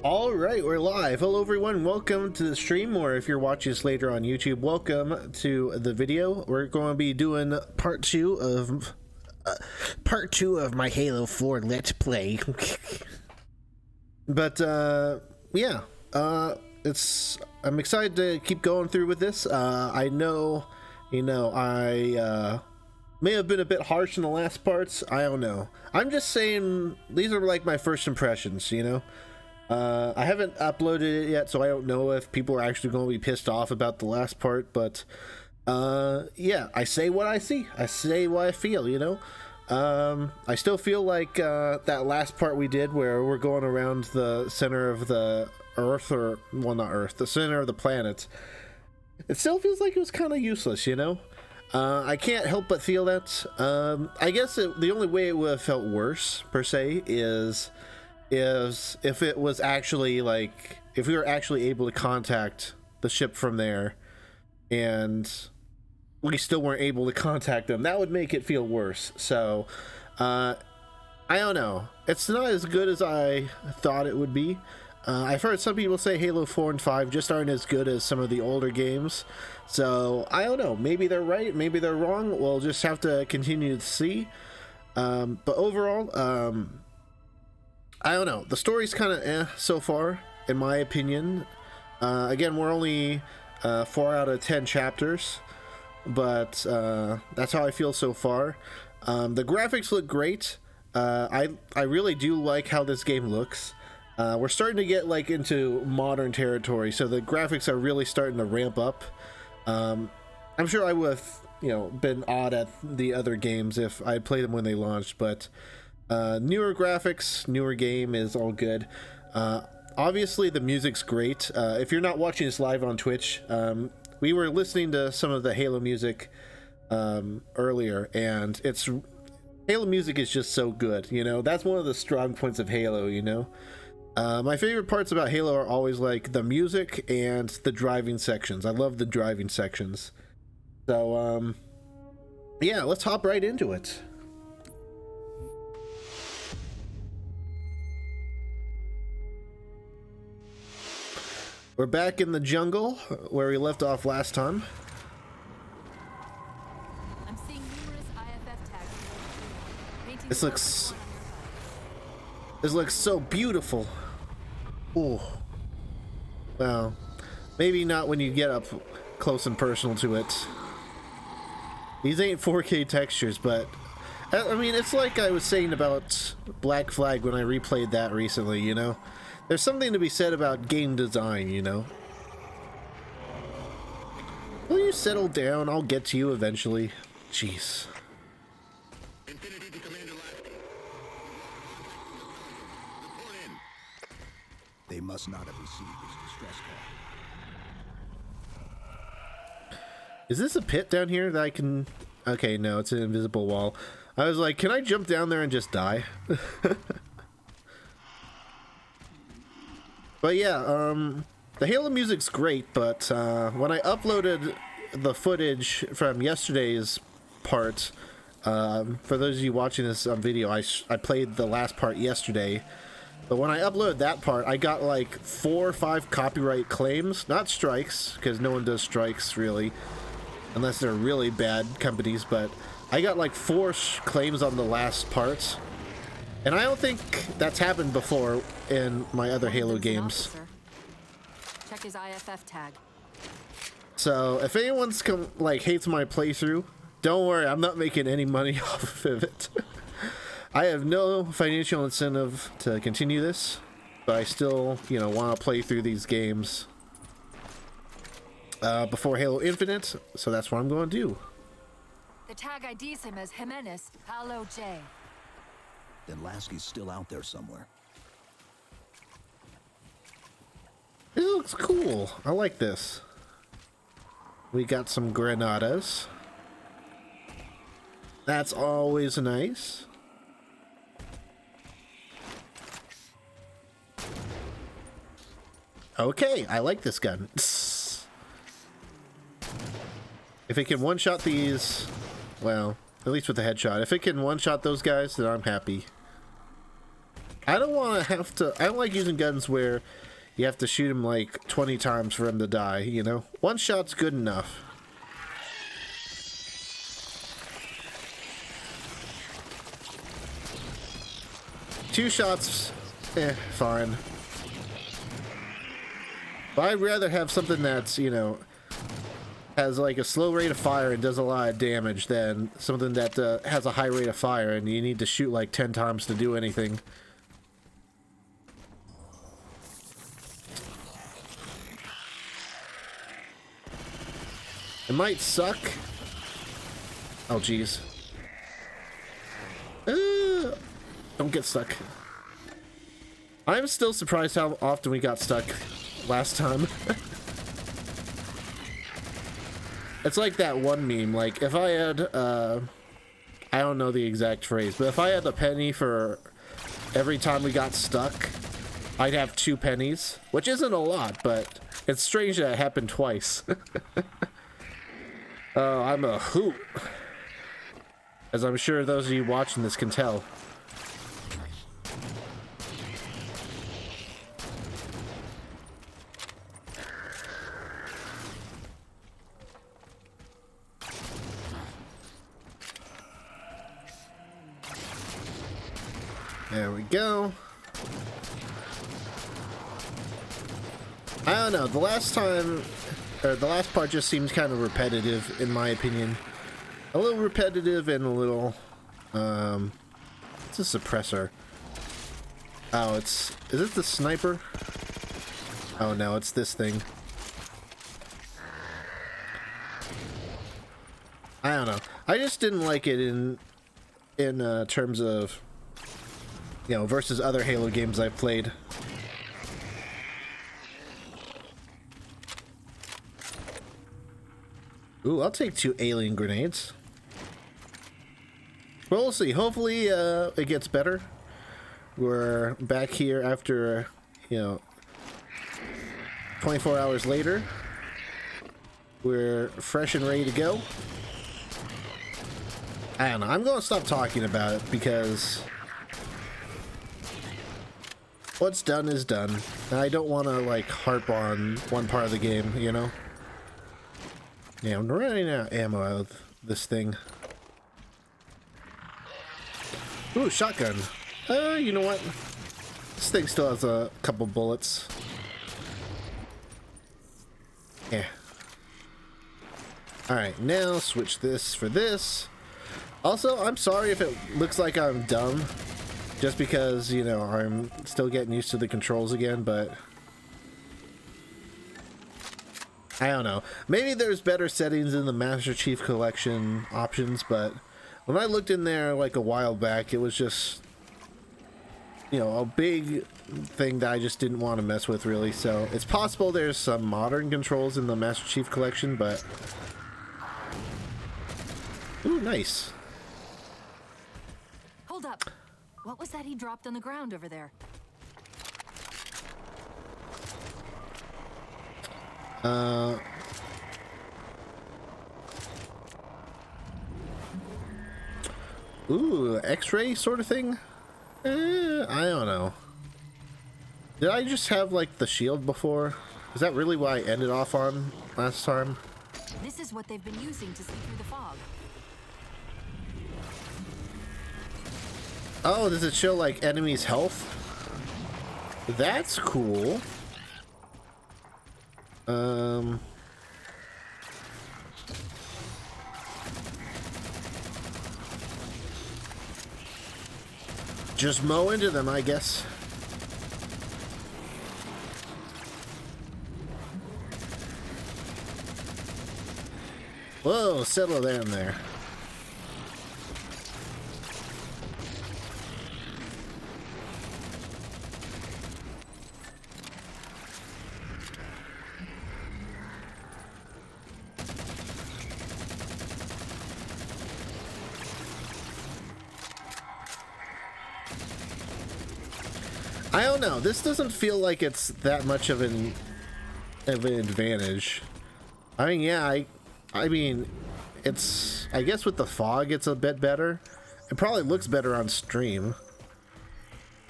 All right, we're live. Hello, everyone. Welcome to the stream, or if you're watching this later on YouTube, welcome to the video. We're going to be doing part two of my Halo 4 Let's Play. But yeah, I'm excited to keep going through with this. I know, I may have been a bit harsh in the last parts. I don't know. I'm just saying these are like my first impressions, I haven't uploaded it yet, so I don't know if people are actually going to be pissed off about the last part, but yeah, I say what I see. I say what I feel, I still feel like that last part we did where we're going around the center of the Earth, or, well, not Earth, the center of the planet. It still feels like it was kind of useless, I can't help but feel that. I guess the only way it would have felt worse, per se, is if it was actually like, if we were actually able to contact the ship from there and we still weren't able to contact them. That would make it feel worse. So I don't know, it's not as good as I thought it would be. I've heard some people say Halo 4 and 5 just aren't as good as some of the older games, so I don't know, maybe they're right, maybe they're wrong. We'll just have to continue to see. But overall, I don't know. The story's kind of so far, in my opinion. Again, we're only 4 out of 10 chapters, but that's how I feel so far. The graphics look great. I really do like how this game looks. We're starting to get like into modern territory, so the graphics are really starting to ramp up. I'm sure I would have, been odd at the other games if I played them when they launched, but newer graphics, newer game is all good. Obviously the music's great. If you're not watching this live on Twitch, we were listening to some of the Halo music earlier, and Halo music is just so good. That's one of the strong points of Halo. My favorite parts about Halo are always like the music and the driving sections. I love the driving sections. So yeah, let's hop right into it. We're back in the jungle where we left off last time. I'm seeing numerous IFF tags. This looks so beautiful. Ooh. Well, maybe not when you get up close and personal to it. These ain't 4K textures, but I mean, it's like I was saying about Black Flag when I replayed that recently, There's something to be said about game design, Will you settle down? I'll get to you eventually. Jeez. Infinity to Commander Left. Report in. They must not have received this distress call. Is this a pit down here that I can... Okay, no, it's an invisible wall. I was like, can I jump down there and just die? But yeah, the Halo music's great, but when I uploaded the footage from yesterday's part, for those of you watching this on video, I played the last part yesterday, but when I uploaded that part, I got like 4 or 5 copyright claims, not strikes, because no one does strikes really, unless they're really bad companies, but I got like 4 claims on the last part. And I don't think that's happened before in my other Halo games. Check his IFF tag. So if anyone's hates my playthrough, don't worry, I'm not making any money off of it. I have no financial incentive to continue this, but I still, want to play through these games before Halo Infinite, so that's what I'm going to do. The tag IDs him as Jimenez Halo J. Then Lasky's still out there somewhere. This looks cool. I like this. We got some granadas. That's always nice. Okay, I like this gun. If it can one-shot these, well, at least with the headshot. If it can one-shot those guys, then I'm happy. I don't want to have to. I don't like using guns where you have to shoot him like 20 times for him to die, you know? One shot's good enough. Two shots, fine. But I'd rather have something that's, you know, has like a slow rate of fire and does a lot of damage than something that has a high rate of fire and you need to shoot like 10 times to do anything. It might suck. Oh, jeez. Don't get stuck. I'm still surprised how often we got stuck last time. It's like that one meme, like if I had, I don't know the exact phrase, but if I had a penny for every time we got stuck, I'd have 2 pennies, which isn't a lot, but it's strange that it happened twice. Oh, I'm a hoot. As I'm sure those of you watching this can tell. There we go. I don't know, the last time, or the last part just seems kind of repetitive, in my opinion. A little repetitive and a little, it's a suppressor. Oh, is it the sniper? Oh no, it's this thing. I don't know. I just didn't like it in terms of, you know, versus other Halo games I've played. Ooh, I'll take 2 alien grenades. Well, we'll see. Hopefully, it gets better. We're back here after, you know, 24 hours later. We're fresh and ready to go. I don't know. I'm going to stop talking about it because what's done is done. And I don't want to, like, harp on one part of the game, you know? Yeah, I'm running out of ammo out of this thing. Ooh, shotgun. You know what? This thing still has a couple bullets. Yeah. Alright, now switch this for this. Also, I'm sorry if it looks like I'm dumb. Just because, you know, I'm still getting used to the controls again, but I don't know. Maybe there's better settings in the Master Chief Collection options, but when I looked in there like a while back, it was just, you know, a big thing that I just didn't want to mess with, really. So it's possible there's some modern controls in the Master Chief Collection, but ooh, nice. Hold up. What was that he dropped on the ground over there? Ooh, X-ray sort of thing? I don't know. Did I just have, like, the shield before? Is that really what I ended off on last time? This is what they've been using to see through the fog. Oh, does it show, like, enemies' health? That's cool. Just mow into them, I guess. Whoa, settle down there. I don't know. This doesn't feel like it's that much of an advantage. I mean, yeah, I mean, it's, I guess with the fog, it's a bit better. It probably looks better on stream.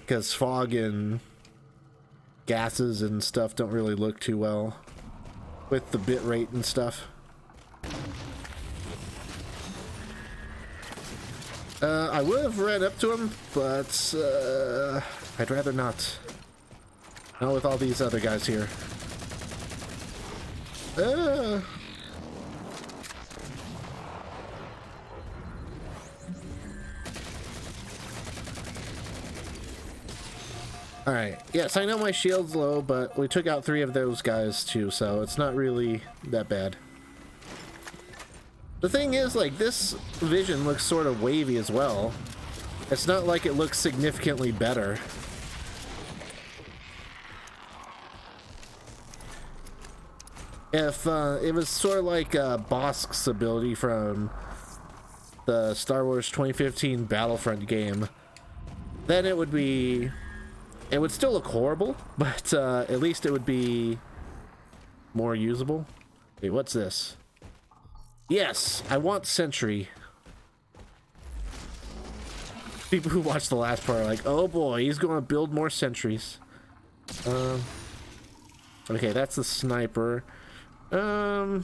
because fog and gases and stuff don't really look too well with the bit rate and stuff. I would have ran up to him, but I'd rather not. Not with all these other guys here. Alright, yes, I know my shield's low, but we took out 3 of those guys too, so it's not really that bad. The thing is, like, this vision looks sort of wavy as well. It's not like it looks significantly better. If it was sort of like Bosk's ability from the Star Wars 2015 Battlefront game, then it would be... It would still look horrible, but at least it would be more usable. Wait, what's this? Yes, I want Sentry. People who watched the last part are like, oh boy, he's going to build more sentries. Okay, that's the sniper. I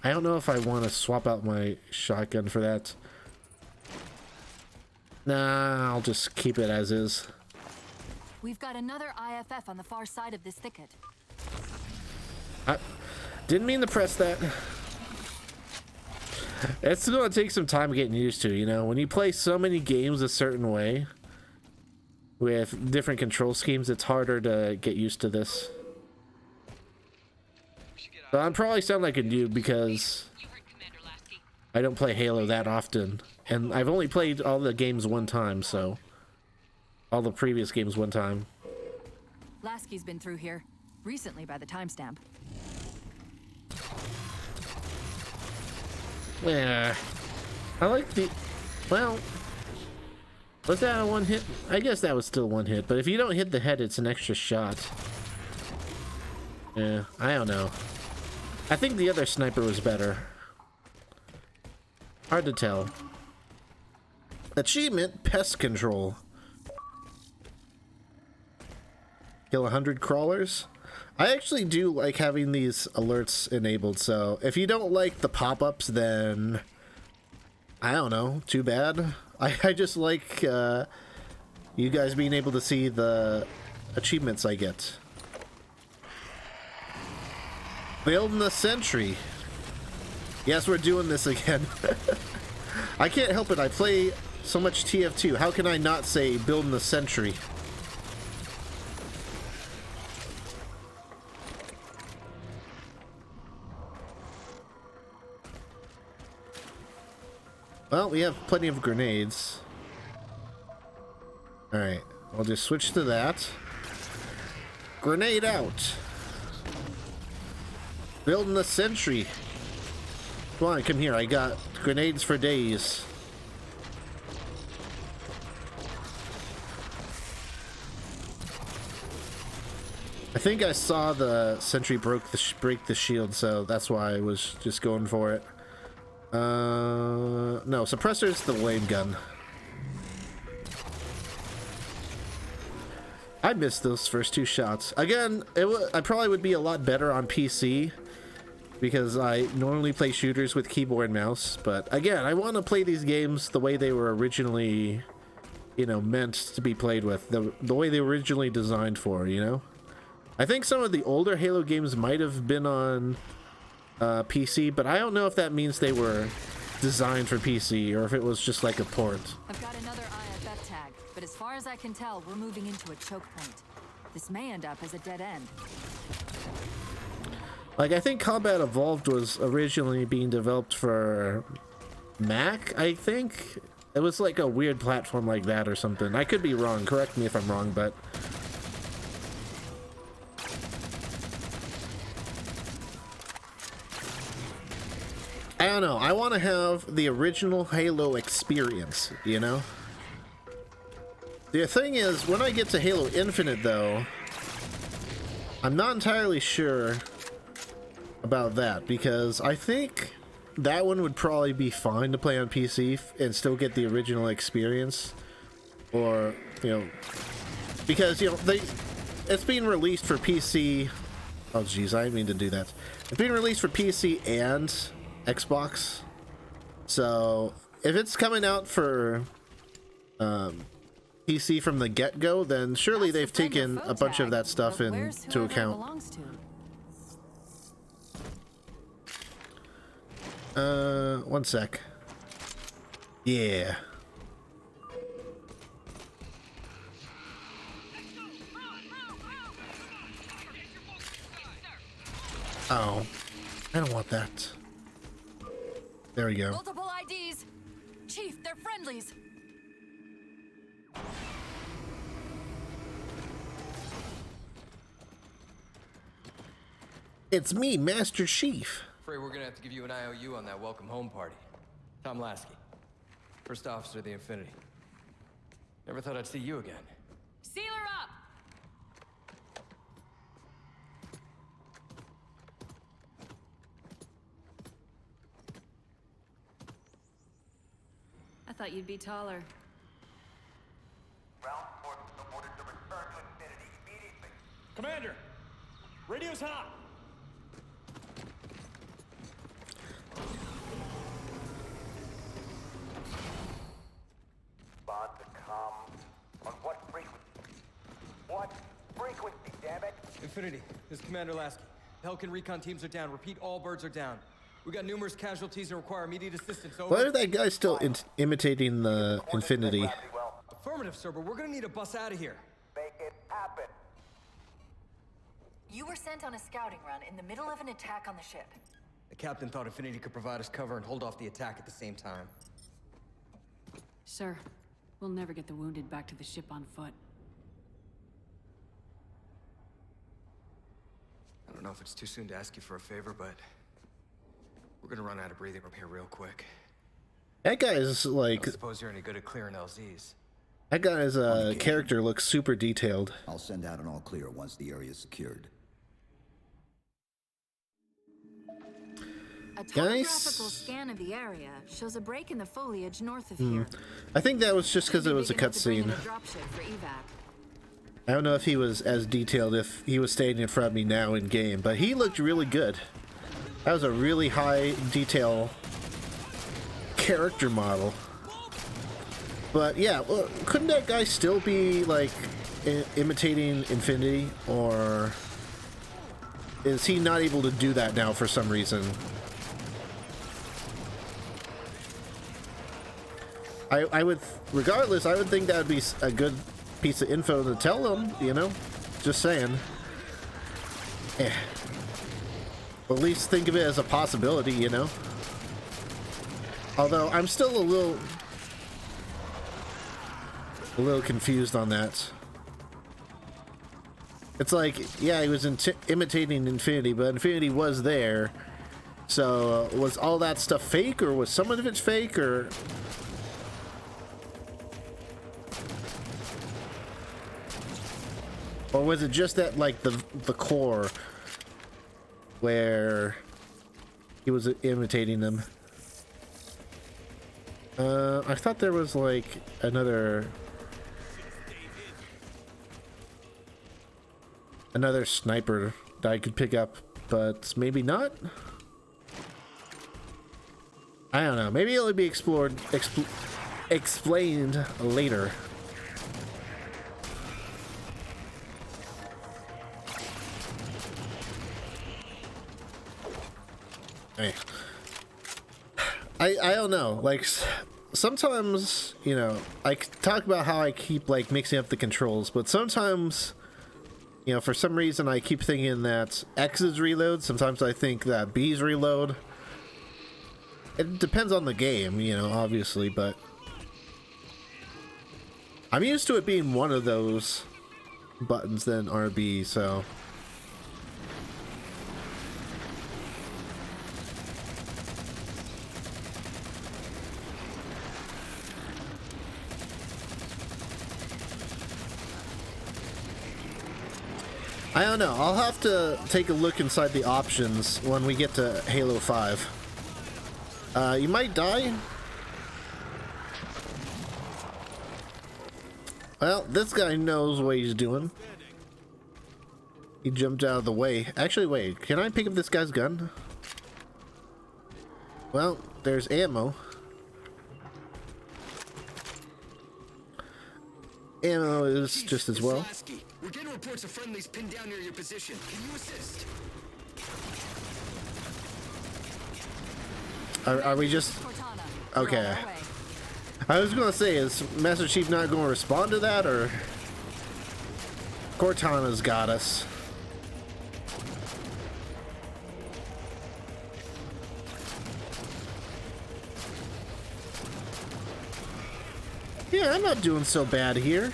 don't know if I want to swap out my shotgun for that. Nah, I'll just keep it as is. We've got another IFF on the far side of this thicket. I didn't mean to press that. It's gonna take some time getting used to, you know? When you play so many games a certain way, with different control schemes, it's harder to get used to this. But I'm probably sound like a noob because I don't play Halo that often. And I've only played all the games one time, so... All the previous games one time. Lasky's been through here, recently by the timestamp. Yeah. I like the... Well... Was that a one hit? I guess that was still one hit, but if you don't hit the head, it's an extra shot. Yeah, I don't know. I think the other sniper was better. Hard to tell. Achievement, Pest Control. Kill 100 crawlers. I actually do like having these alerts enabled, so if you don't like the pop-ups, then I don't know, too bad. I just like you guys being able to see the achievements I get. Building the sentry. Yes, we're doing this again. I can't help it, I play so much TF2. How can I not say building the sentry? Well, we have plenty of grenades. Alright, I'll just switch to that. Grenade out. Building the sentry. Come on, come here. I got grenades for days. I think I saw the sentry break the shield, so that's why I was just going for it. No, suppressor's the lame gun. I missed those first 2 shots. Again, I probably would be a lot better on PC because I normally play shooters with keyboard and mouse. But again, I want to play these games the way they were originally, you know, meant to be played with. The way they were originally designed for, you know? I think some of the older Halo games might have been on PC, but I don't know if that means they were designed for PC or if it was just like a port. I've got another IFF tag, but as far as I can tell, we're moving into a choke point. This may end up as a dead end. Like, I think Combat Evolved was originally being developed for Mac, I think. It was like a weird platform like that or something. I could be wrong, correct me if I'm wrong, but... I don't know, I want to have the original Halo experience, you know? The thing is, when I get to Halo Infinite, though, I'm not entirely sure about that, because I think that one would probably be fine to play on PC and still get the original experience. or because it's being released for PC. Oh geez, I didn't mean to do that. It's being released for PC and Xbox. So if it's coming out for PC from the get-go, then surely they've taken a bunch of that stuff into account. One sec. Yeah. Oh, I don't want that. There we go. Multiple IDs. Chief, they're friendlies. It's me, Master Chief. Afraid we're gonna have to give you an IOU on that welcome home party. Tom Lasky, first officer of the Infinity. Never thought I'd see you again. Seal her up. I thought you'd be taller. Ground forces are ordered to return to Infinity immediately. Commander, radio's hot. Bond to come. On what frequency? What frequency, damn it? Infinity, this is Commander Lasky. Pelican recon teams are down. Repeat, all birds are down. We got numerous casualties and require immediate assistance. Over. Why are that guy still imitating the Infinity? Well, Affirmative, sir, but we're gonna need a bus out of here. make it happen. You were sent on a scouting run in the middle of an attack on the ship. The captain thought Infinity could provide us cover and hold off the attack at the same time. Sir, we'll never get the wounded back to the ship on foot. I don't know if it's too soon to ask you for a favor, but we're gonna run out of breathing room here real quick. That guy is I like, don't suppose you're any good at clearing LZs. that guy's character looks super detailed. I'll send out an all clear once the area is secured. A topographical scan of the area shows a break in the foliage north of here. I think that was just because it Could be was a big enough to bring in cutscene. a dropship for evac. I don't know if he was as detailed if he was standing in front of me now in game, but he looked really good. That was a really high detail character model. But yeah, well, couldn't that guy still be like imitating Infinity, or is he not able to do that now for some reason? I would, regardless, I would think that would be a good piece of info to tell them, just saying. At least think of it as a possibility, Although I'm still a little confused on that. It's like, yeah, he was imitating Infinity, but Infinity was there. So was all that stuff fake, or was some of it fake, or? Or was it just that, like, the core where he was imitating them? I thought there was, like, another sniper that I could pick up, but maybe not? I don't know. Maybe it'll be explained later. Hey. I don't know, like, sometimes, I talk about how I keep, like, mixing up the controls, but sometimes, for some reason I keep thinking that X is reload, sometimes I think that B is reload. It depends on the game, obviously, but I'm used to it being one of those buttons than RB, so... I don't know. I'll have to take a look inside the options when we get to Halo 5. You might die. Well, this guy knows what he's doing. He jumped out of the way. Actually, wait, can I pick up this guy's gun? Well, there's ammo. Ammo is just as well. We're getting reports of friendlies pinned down near your position. Can you assist? Are we just... Okay. I was gonna say, is Master Chief not gonna respond to that, or... Cortana's got us. Yeah, I'm not doing so bad here.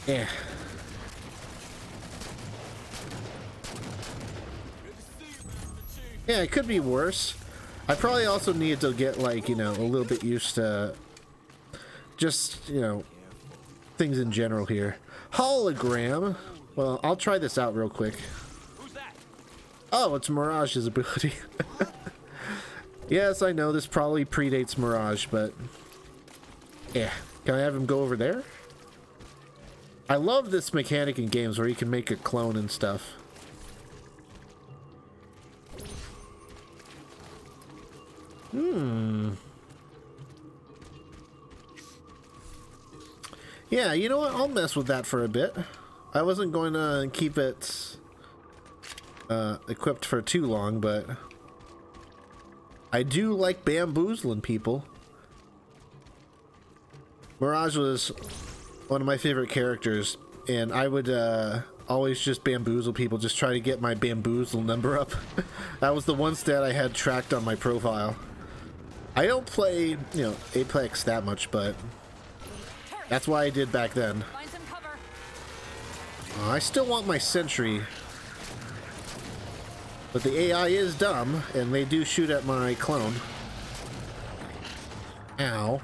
Yeah. Yeah, it could be worse. I probably also need to get, like, you know, a little bit used to just, you know, things in general here. Hologram. Well, I'll try this out real quick. Oh, it's Mirage's ability. Yes, I know this probably predates Mirage, but yeah. Can I have him go over there? I love this mechanic in games where you can make a clone and stuff. Yeah, you know what? I'll mess with that for a bit. I wasn't going to keep it equipped for too long, but I do like bamboozling people. Mirage was one of my favorite characters, and I would always just bamboozle people, just try to get my bamboozle number up. That was the one stat I had tracked on my profile. I don't play, you know, Apex that much, but that's why I did back then. Find some cover. I still want my sentry, but the AI is dumb, and they do shoot at my clone. Ow.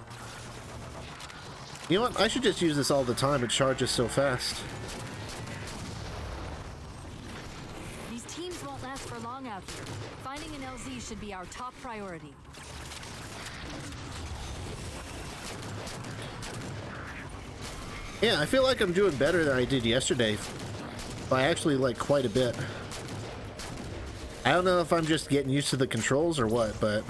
You know what? I should just use this all the time. It charges so fast. These teams won't last for long out here. Finding an LZ should be our top priority. Yeah, I feel like I'm doing better than I did yesterday. By actually, like, quite a bit. I don't know if I'm just getting used to the controls or what, but...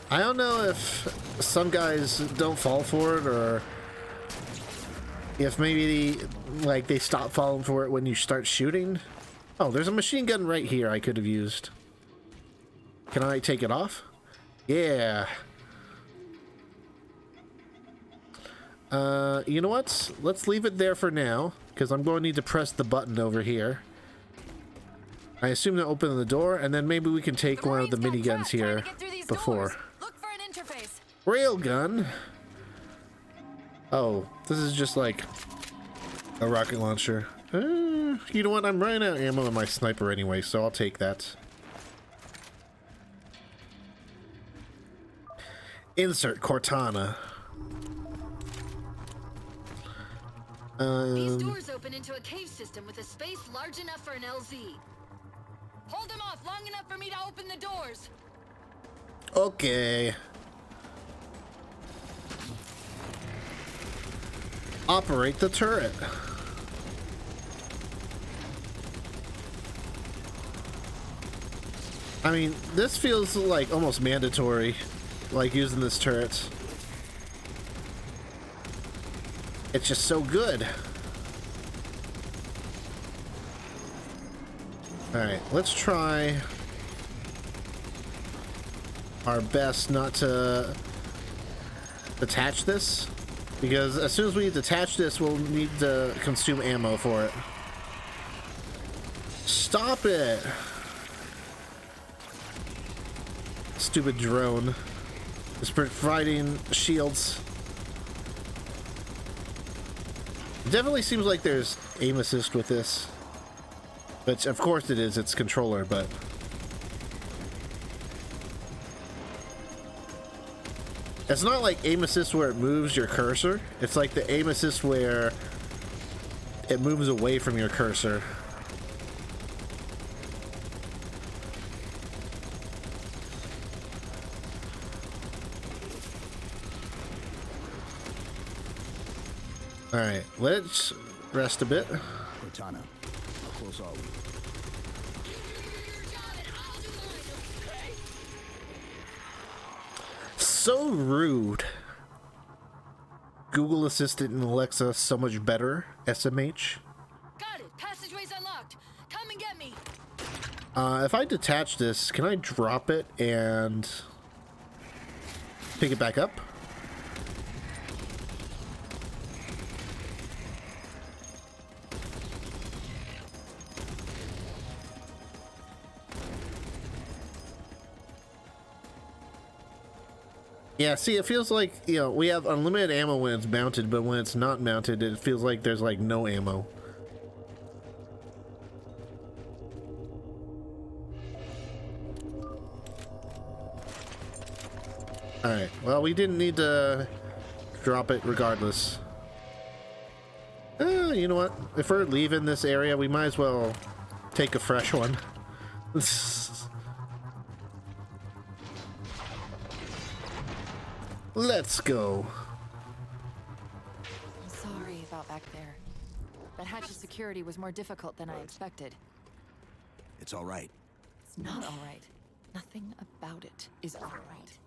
I don't know if some guys don't fall for it, or if maybe like they stop falling for it when you start shooting. Oh, there's a machine gun right here I could have used. Can I take it off? Yeah. You know what? Let's leave it there for now, because I'm going to need to press the button over here. I assume to open the door, and then maybe we can take one of the miniguns here before. Railgun. Oh, this is just like a rocket launcher. You know what? I'm running out of ammo on my sniper anyway, so I'll take that. Insert Cortana. These doors open into a cave system with a space large enough for an LZ. Hold them off long enough for me to open the doors. Okay. Operate the turret. I mean, this feels like almost mandatory, like using this turret. It's just so good. Alright, let's try our best not to detach this, because as soon as we detach this, we'll need to consume ammo for it. Stop it! Stupid drone. It's providing shields. It definitely seems like there's aim assist with this. Which, of course it is, it's controller, but... It's not like aim assist where it moves your cursor. It's like the aim assist where it moves away from your cursor. All right, let's rest a bit. Cortana, how close are we? So rude. Google Assistant and Alexa so much better. SMH. Got it. Passageway's unlocked. Come and get me. If I detach this, can I drop it and pick it back up? Yeah, see, it feels like, you know, we have unlimited ammo when it's mounted, but when it's not mounted, it feels like there's like no ammo. Alright, well, we didn't need to drop it regardless. You know what? If we're leaving this area, we might as well take a fresh one. Let's go. I'm sorry about back there. That hatch's security was more difficult than I expected. It's all right. It's not all right. Nothing about it is all right.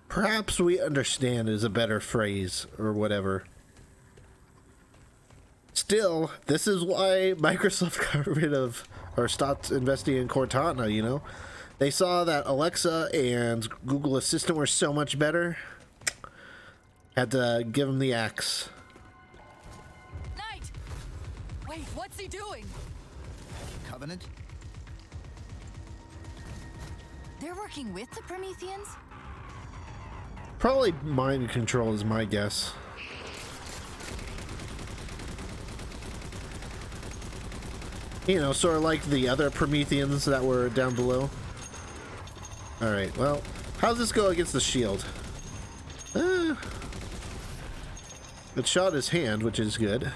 Perhaps we understand is a better phrase or whatever. Still, this is why Microsoft got rid of or stopped investing in Cortana, you know? They saw that Alexa and Google Assistant were so much better. Had to give them the axe. Knight! Wait, what's he doing? Covenant? They're working with the Prometheans? Probably mind control is my guess. You know, sort of like the other Prometheans that were down below. Alright, well, how's this go against the shield? It shot his hand, which is good.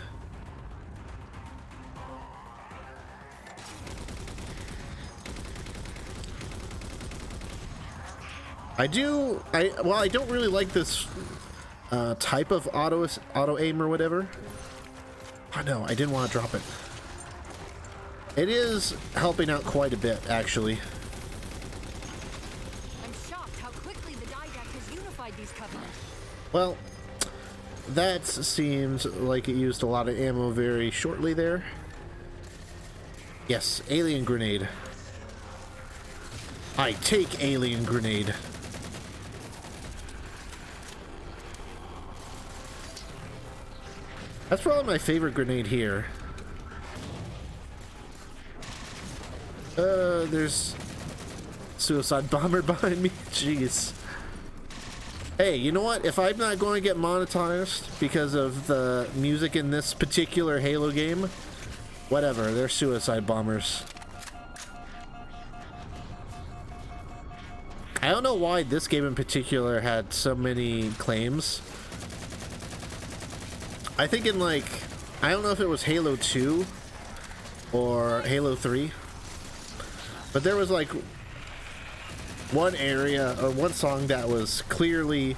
I don't really like this type of auto aim or whatever. Oh no, I didn't want to drop it. It is helping out quite a bit, actually. I'm shocked how quickly the Didact has unified these covenants. Well, that seems like it used a lot of ammo very shortly there. Yes, alien grenade. I take alien grenade. That's probably my favorite grenade here. There's suicide bomber behind me. Jeez. Hey, you know what? If I'm not going to get monetized because of the music in this particular Halo game, whatever, they're suicide bombers. I don't know why this game in particular had so many claims. I think in like, I don't know if it was Halo 2 or Halo 3, but there was like one area or one song that was clearly,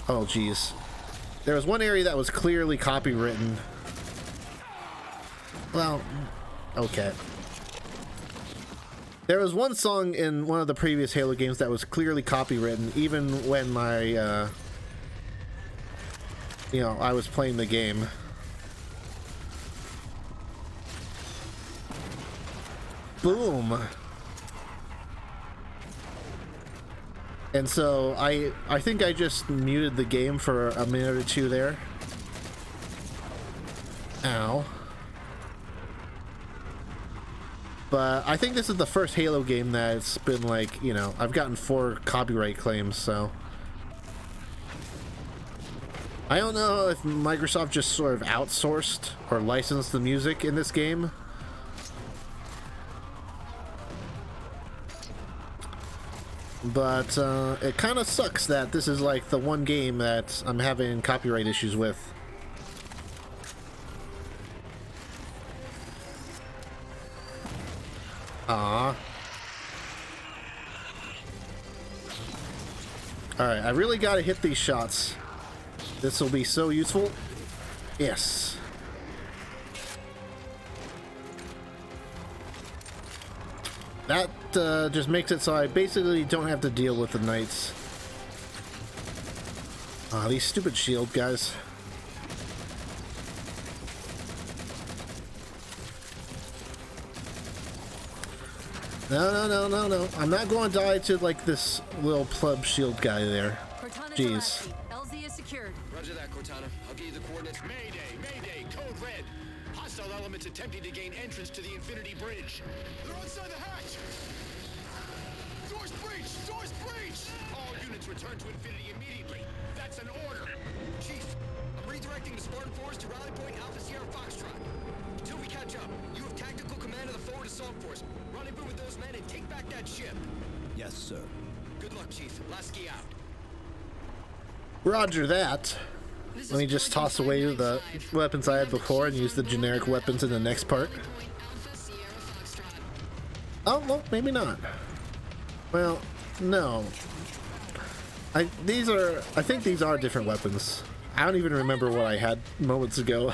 oh geez, there was one area that was clearly copywritten. Well, okay. There was one song in one of the previous Halo games that was clearly copywritten, even when my, you know, I was playing the game. Boom. And so I think I just muted the game for a minute or two there. Ow. But I think this is the first Halo game that's been like, you know, I've gotten 4 copyright claims, so. I don't know if Microsoft just sort of outsourced or licensed the music in this game. But it kind of sucks that this is like the one game that I'm having copyright issues with. Ah. Alright, I really gotta hit these shots. This will be so useful. Yes. That just makes it so I basically don't have to deal with the knights. Ah, these stupid shield guys. No. I'm not going to die to like this little pleb shield guy there. Jeez. LZ is secured. Roger that, Cortana. I'll give you the coordinates. Mayday, code red. Hostile elements attempting to gain entrance to the Infinity Bridge. They're outside the hatch. Doors breach! All units return to Infinity immediately. That's an order. Chief, I'm redirecting the Spartan force to rally point Alpha Sierra Foxtrot. Until we catch up, you have tactical command of the forward assault force. Rendezvous with those men and take back that ship. Yes, sir. Good luck, Chief. Lasky out. Roger that. Let me just toss away the weapons I had before and use the generic weapons in the next part. Oh, well, maybe not. Well, no. I think these are different weapons. I don't even remember what I had moments ago.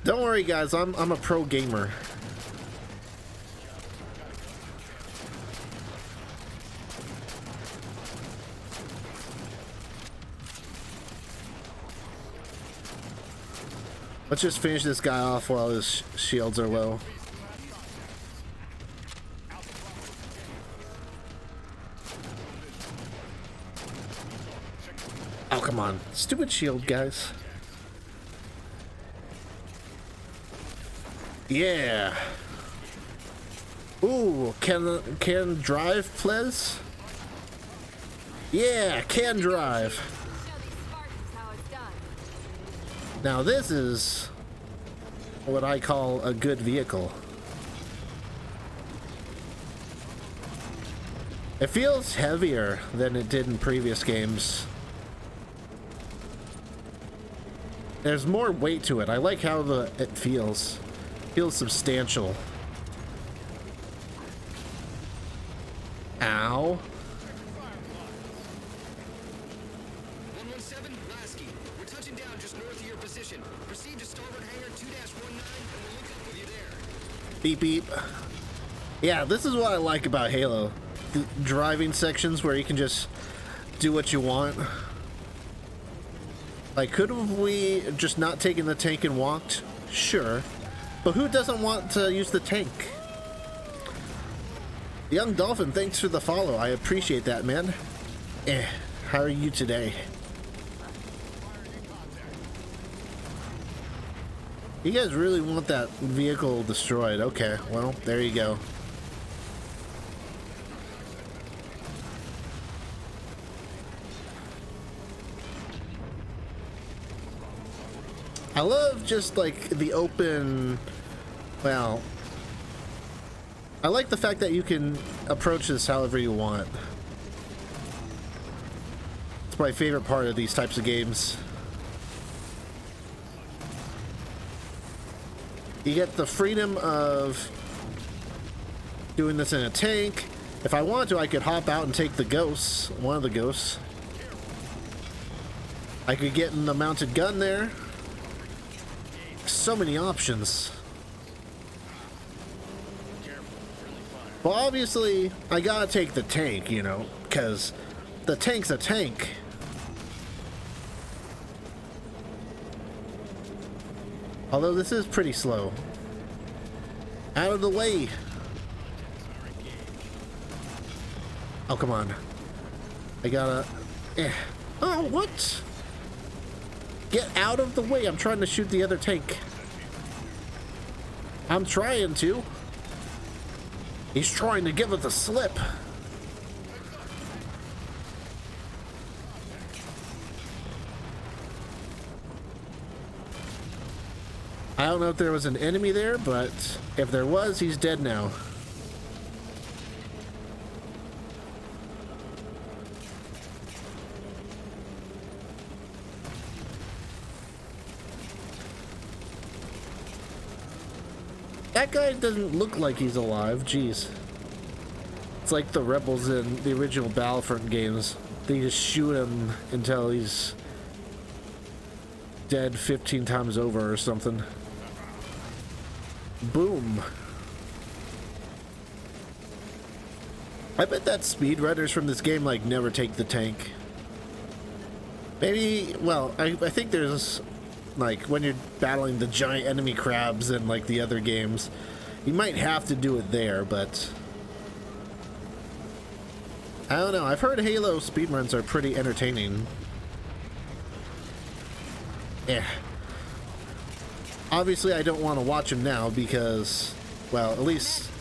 Don't worry, guys. I'm a pro gamer. Let's just finish this guy off while his shields are low. Oh, come on. Stupid shield, guys. Yeah. Ooh, can drive, please? Yeah, can drive. Show these Spartans how it's done. Now this is what I call a good vehicle. It feels heavier than it did in previous games. There's more weight to it. I like how it feels. Feels substantial. Ow. 117, Lasky. We're touching down just north of your position. Proceed to starboard hangar 2-19 and we'll link up with you there. Beep beep. Yeah, this is what I like about Halo. The driving sections where you can just do what you want. Like, could we just not taken the tank and walked? Sure. But who doesn't want to use the tank? Young Dolphin, thanks for the follow. I appreciate that, man. How are you today? You guys really want that vehicle destroyed. Okay, well, there you go. I love just like the open, well, I like the fact that you can approach this however you want. It's my favorite part of these types of games. You get the freedom of doing this in a tank. If I wanted to, I could hop out and take the ghosts, one of the ghosts. I could get in the mounted gun there. So many options. Well, obviously, I gotta take the tank, you know, because the tank's a tank. Although this is pretty slow. Out of the way. Oh, come on. I gotta... Oh, what? Get out of the way. I'm trying to shoot the other tank. I'm trying to. He's trying to give it the slip. I don't know if there was an enemy there, but if there was, he's dead now. That guy doesn't look like he's alive. Jeez. It's like the rebels in the original Battlefront games. They just shoot him until he's dead 15 times over or something. Boom. I bet that speedrunners from this game like never take the tank. Maybe, well, I think there's like when you're battling the giant enemy crabs in like the other games, you might have to do it there, but I don't know. I've heard Halo speedruns are pretty entertaining. Yeah. Obviously, I don't want to watch them now because, well, at least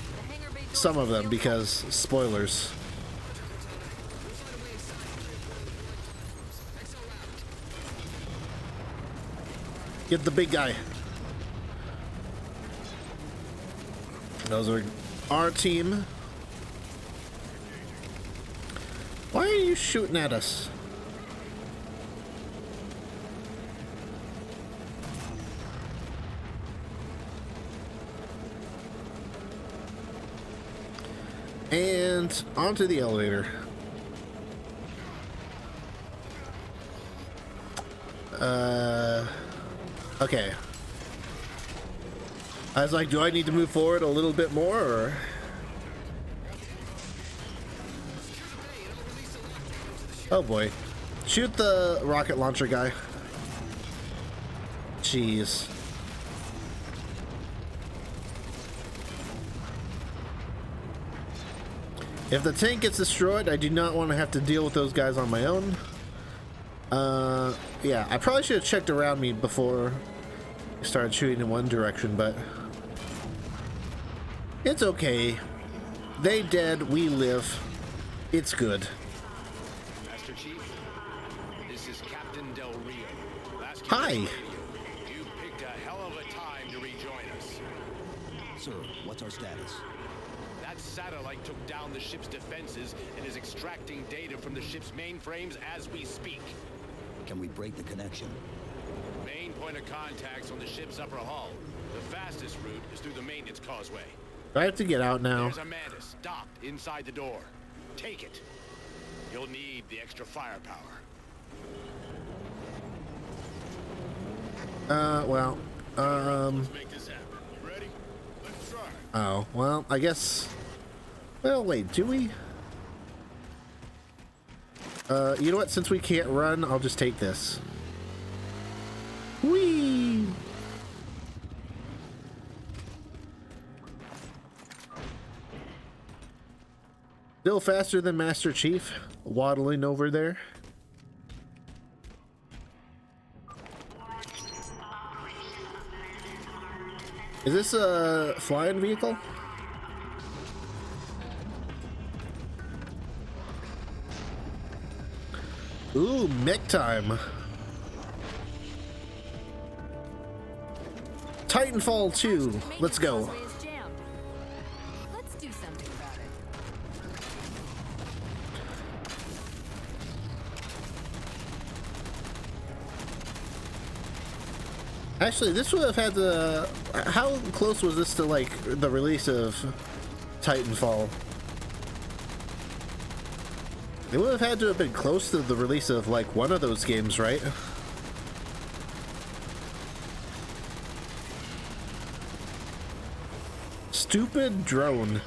some of them, because spoilers. Get the big guy. Those are our team. Why are you shooting at us? And onto the elevator. Okay. I was like, do I need to move forward a little bit more, or? Oh boy. Shoot the rocket launcher guy. Jeez. If the tank gets destroyed, I do not want to have to deal with those guys on my own. Yeah, I probably should have checked around me before I started shooting in one direction, but it's okay. They dead, we live. It's good. Master Chief, this is Captain Del Rio. Hi. You picked a hell of a time to rejoin us. Sir, what's our status? That satellite took down the ship's defenses and is extracting data from the ship's mainframes as we speak. Can we break the connection? Main point of contact's on the ship's upper hull. The fastest route is through the maintenance causeway. Do I have to get out now? There's a Mantis docked inside the door. Take it. You'll need the extra firepower. Well, Let's make this happen. You ready? Let's try. oh, well, I guess, well, wait, do we? You know what, since we can't run, I'll just take this. Whee! Still faster than Master Chief, waddling over there. Is this a flying vehicle? Ooh, mech time. Titanfall 2. Let's go. Let's do something about it. Actually, this would have had the... How close was this to, like, the release of Titanfall? It would have had to have been close to the release of, like, one of those games, right? Stupid drone.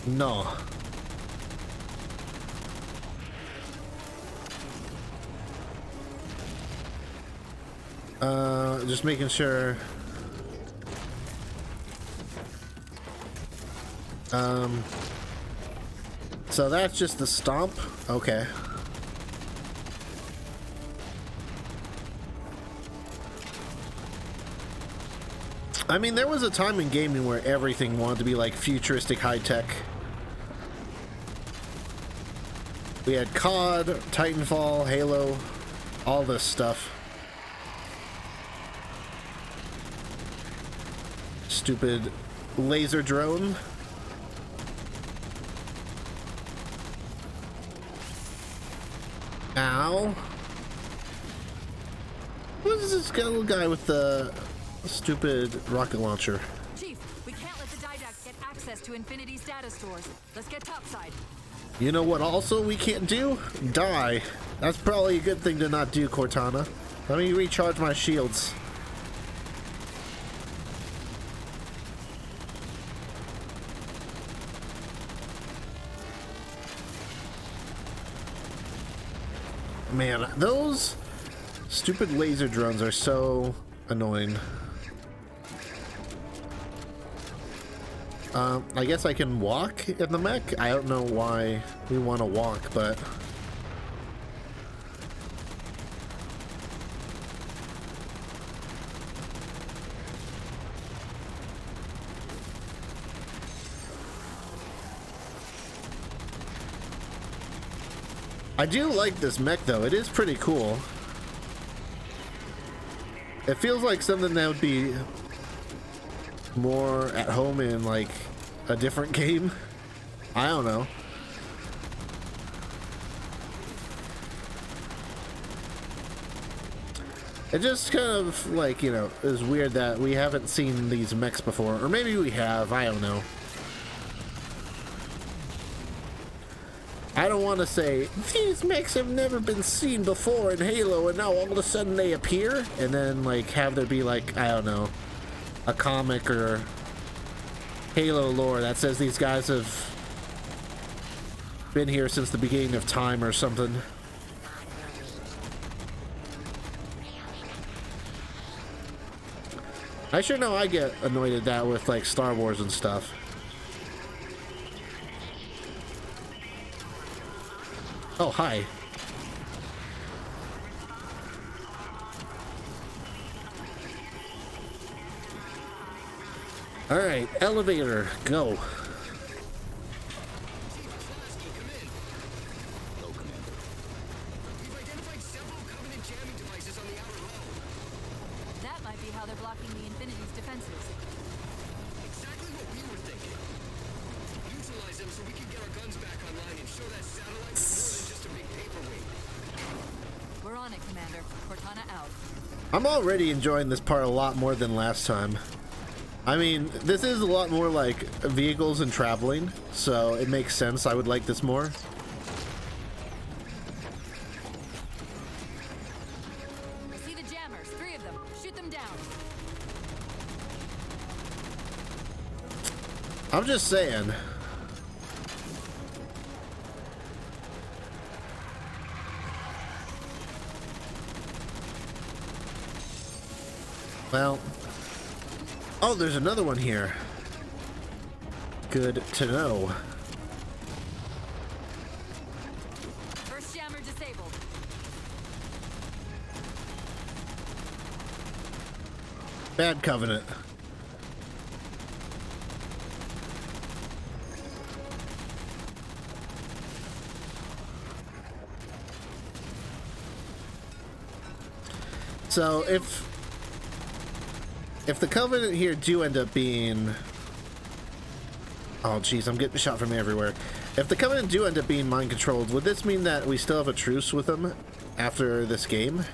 No. Just making sure. So that's just the stomp? Okay. I mean, there was a time in gaming where everything wanted to be like futuristic high tech. We had COD, Titanfall, Halo, all this stuff. Stupid laser drone. Ow. What is this little guy with the stupid rocket launcher? Chief, we can't let the Didact get access to Infinity's data stores. Let's get topside. You know what also we can't do? Die. That's probably a good thing to not do, Cortana. Let me recharge my shields. Man, those stupid laser drones are so annoying. I guess I can walk in the mech? I don't know why we want to walk, but... I do like this mech though, it is pretty cool. It feels like something that would be more at home in like a different game. I don't know. It just kind of like, you know, is weird that we haven't seen these mechs before, or maybe we have, I don't know. I don't want to say, these mechs have never been seen before in Halo and now all of a sudden they appear, and then like have there be like, I don't know, a comic or Halo lore that says these guys have been here since the beginning of time or something. I sure know I get annoyed at that with like Star Wars and stuff. Oh, hi. All right, elevator, go. That might be how they're blocking the Infinity's defenses. Exactly what we were thinking. Neutralize them so we can get our guns back online and show that satellite was more than just a big paperweight. We're on it, Commander. Cortana out. I'm already enjoying this part a lot more than last time. I mean, this is a lot more like vehicles and traveling, so it makes sense. I would like this more. I see the jammers. 3 of them. Shoot them down. I'm just saying. Well, oh, there's another one here. Good to know. First jammer disabled. Bad Covenant. So if the Covenant here do end up being... Oh geez, I'm getting shot from everywhere. If the Covenant do end up being mind controlled, would this mean that we still have a truce with them after this game?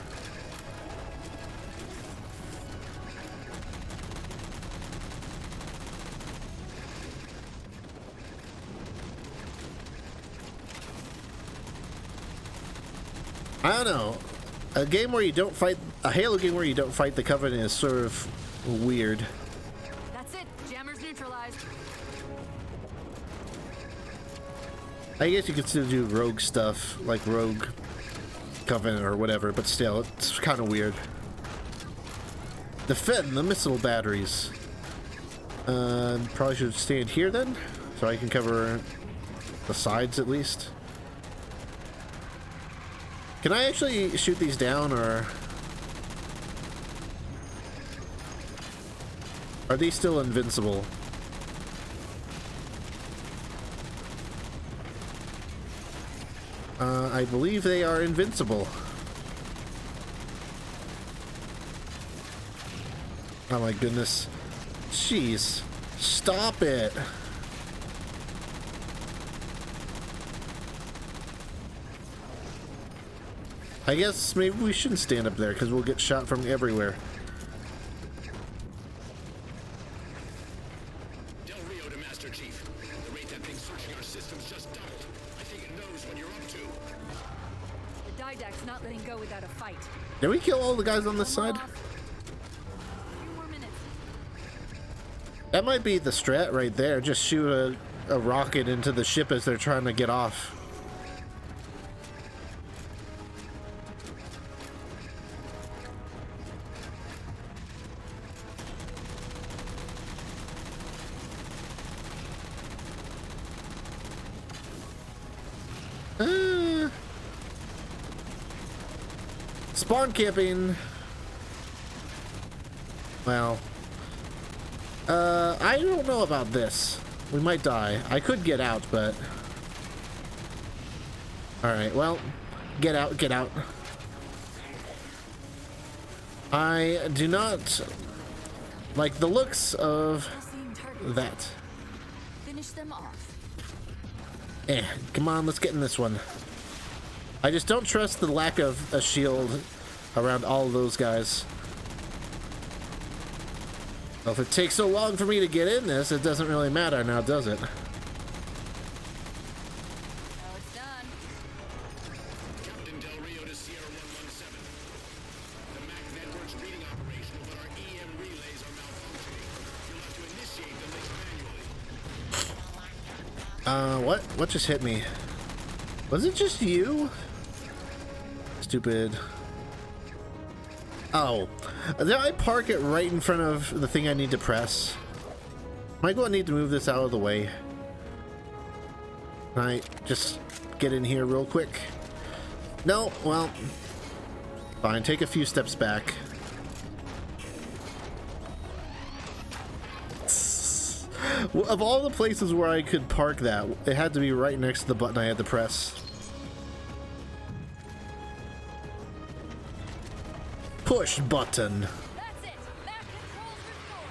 I don't know. A game where you don't fight... A Halo game where you don't fight the Covenant is sort of weird. That's it. Jammers neutralized. I guess you could still do rogue stuff, like rogue Covenant or whatever, but still, it's kind of weird. Defend the missile batteries. Probably should stand here then, so I can cover the sides at least. Can I actually shoot these down, or are these still invincible? I believe they are invincible. Oh my goodness. Jeez. Stop it. I guess maybe we shouldn't stand up there because we'll get shot from everywhere. Del Rio to Master Chief. The rate that thing's searching our systems just doubled. I think it knows what you're up to. The Didact's not letting go without a fight. Did we kill all the guys on this side? A few more minutes. That might be the strat right there. Just shoot a rocket into the ship as they're trying to get off. Spawn camping. Well, I don't know about this. We might die. I could get out, but all right. Well, get out. Get out. I do not like the looks of that. Finish them off. Come on, let's get in this one. I just don't trust the lack of a shield around all of those guys. Well, if it takes so long for me to get in this, it doesn't really matter now, does it? Oh, it's done. Captain Del Rio to Sierra 117. The MAC network's reading operational, but our EM relays are malfunctioning. You'll have to initiate the links manually. What just hit me? Was it just you? Stupid. Oh, did I park it right in front of the thing I need to press? Might go need to move this out of the way. Can I just get in here real quick? No, well, fine, take a few steps back. Of all the places where I could park that, it had to be right next to the button I had to press. Push button. That's it. Back controls restored.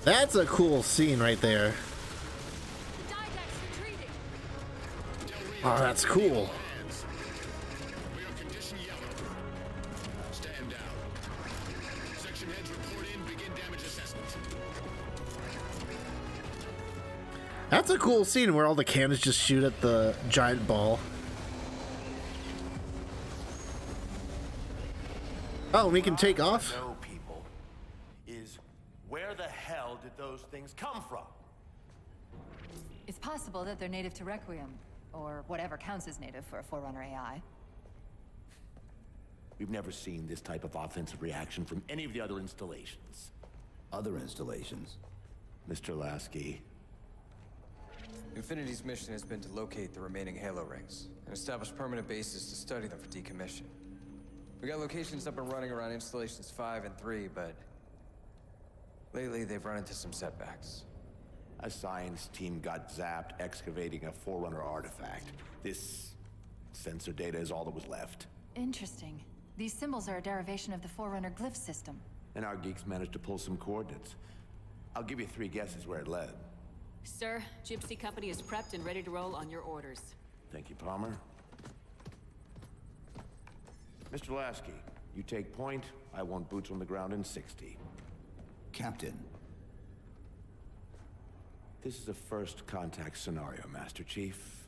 That's a cool scene right there. The Didact's retreating. Oh, that's cool. We are condition yellow. Stand down. Section heads report in. Begin damage assessment. That's a cool scene where all the cannons just shoot at the giant ball. Oh, we can take off? Know, people, is where the hell did those things come from? It's possible that they're native to Requiem, or whatever counts as native for a Forerunner AI. We've never seen this type of offensive reaction from any of the other installations. Other installations? Mr. Lasky, Infinity's mission has been to locate the remaining Halo rings and establish permanent bases to study them for decommission. We got locations up and running around installations 5 and 3, but lately they've run into some setbacks. a science team got zapped excavating a Forerunner artifact. This sensor data is all that was left. Interesting. These symbols are a derivation of the Forerunner glyph system. And our geeks managed to pull some coordinates. I'll give you 3 guesses where it led. Sir, Gypsy Company is prepped and ready to roll on your orders. Thank you, Palmer. Mr. Lasky, you take point. I want boots on the ground in 60. Captain. This is a first contact scenario, Master Chief.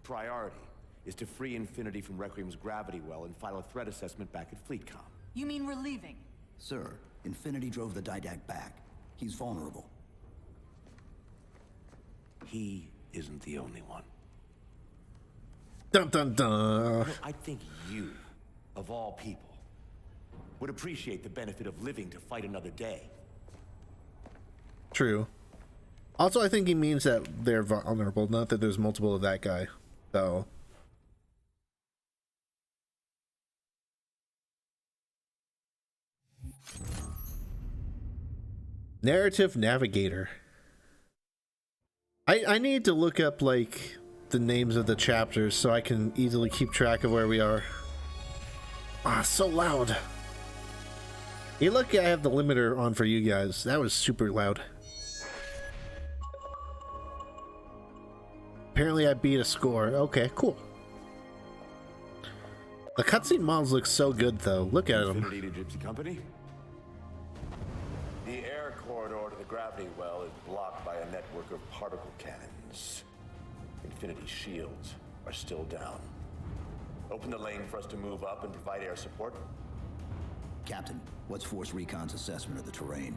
Priority is to free Infinity from Requiem's gravity well and file a threat assessment back at FleetCom. You mean we're leaving? Sir, Infinity drove the Didact back. He's vulnerable. He isn't the only one. Dun dun dun. I think you, of all people, would appreciate the benefit of living to fight another day. True. Also, I think he means that they're vulnerable, not that there's multiple of that guy. So. Narrative Navigator. I need to look up, like, the names of the chapters so I can easily keep track of where we are. Ah, so loud. You're lucky I have the limiter on for you guys. That was super loud. Apparently I beat a score. Okay, cool. The cutscene models look so good though. Look at them. Infinity to Gypsy Company? The air corridor to the gravity well is blocked by a network of particle cannons. Infinity shields are still down. Open the lane for us to move up and provide air support. Captain, what's Force Recon's assessment of the terrain?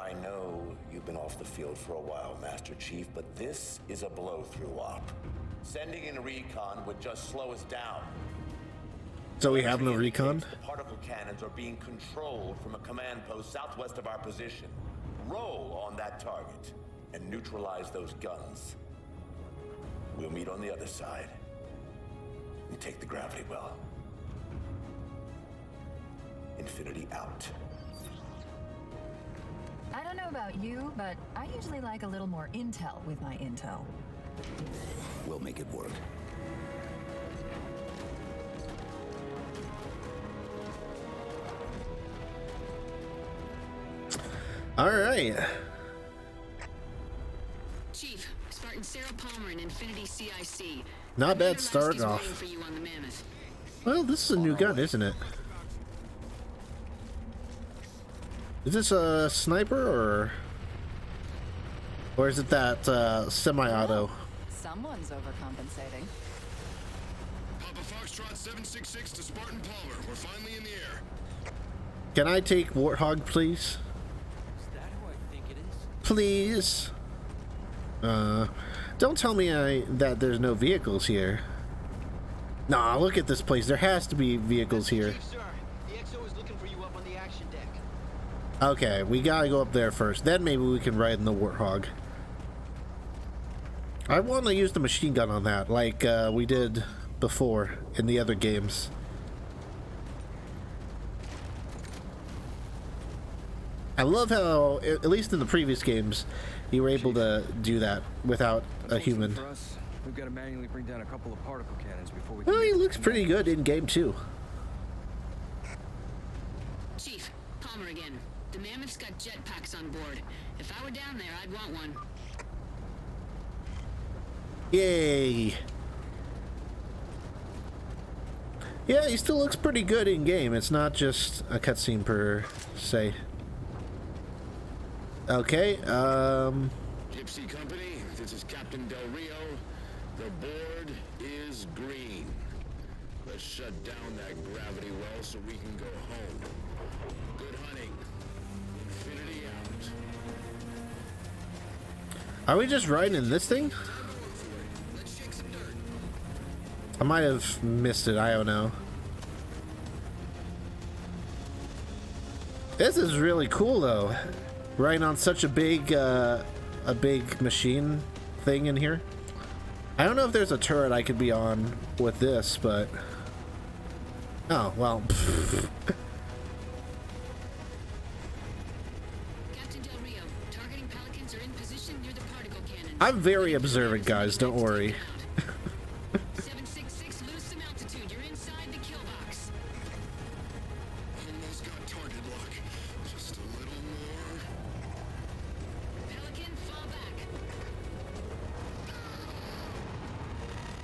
I know you've been off the field for a while, Master Chief, but this is a blow-through op. Sending in recon would just slow us down. So we have no recon? The particle cannons are being controlled from a command post southwest of our position. Roll on that target and neutralize those guns. We'll meet on the other side and take the gravity well. Infinity out. I don't know about you, but I usually like a little more intel with my intel. We'll make it work. All right. Chief, Spartan Sarah Palmer and Infinity CIC. Not bad Commander start Lasky's off. waiting for you on the Mammoth. Well, this is a new gun, isn't it? Is this a sniper or is it that semi-auto? Someone's overcompensating. Papa Foxtrot 766 to Spartan Palmer. We're finally in the air. Can I take Warthog, please? Is that who I think it is? Please. Don't tell me that there's no vehicles here. Nah, look at this place. There has to be vehicles here. Chief, sir. The XO is looking for you up on the action deck. Okay, we gotta go up there first. Then maybe we can ride in the Warthog. I want to use the machine gun on that, like we did before in the other games. I love how, at least in the previous games, you were able to do that without a human. For us, we've got to manually bring down a couple of particle cannons before we. Well, he looks pretty good in game too. Chief, Palmer again. The Mammoth's got jetpacks on board. If I were down there, I'd want one. Yay! Yeah, he still looks pretty good in game. It's not just a cutscene per se. Okay, Gypsy Company, this is Captain Del Rio. The board is green. Let's shut down that gravity well so we can go home. Good hunting. Infinity out. are we just riding in this thing? Let's shake some dirt. I might have missed it, I don't know. This is really cool though. Riding on such a big machine thing in here. I don't know if there's a turret I could be on with this, but... Oh, well. Captain Del Rio, targeting Pelicans are in position near the particle cannons. I'm very observant, guys, don't worry. 766, lose some altitude. You're inside the kill box. Almost got target lock. Just a little more. Pelican, fall back.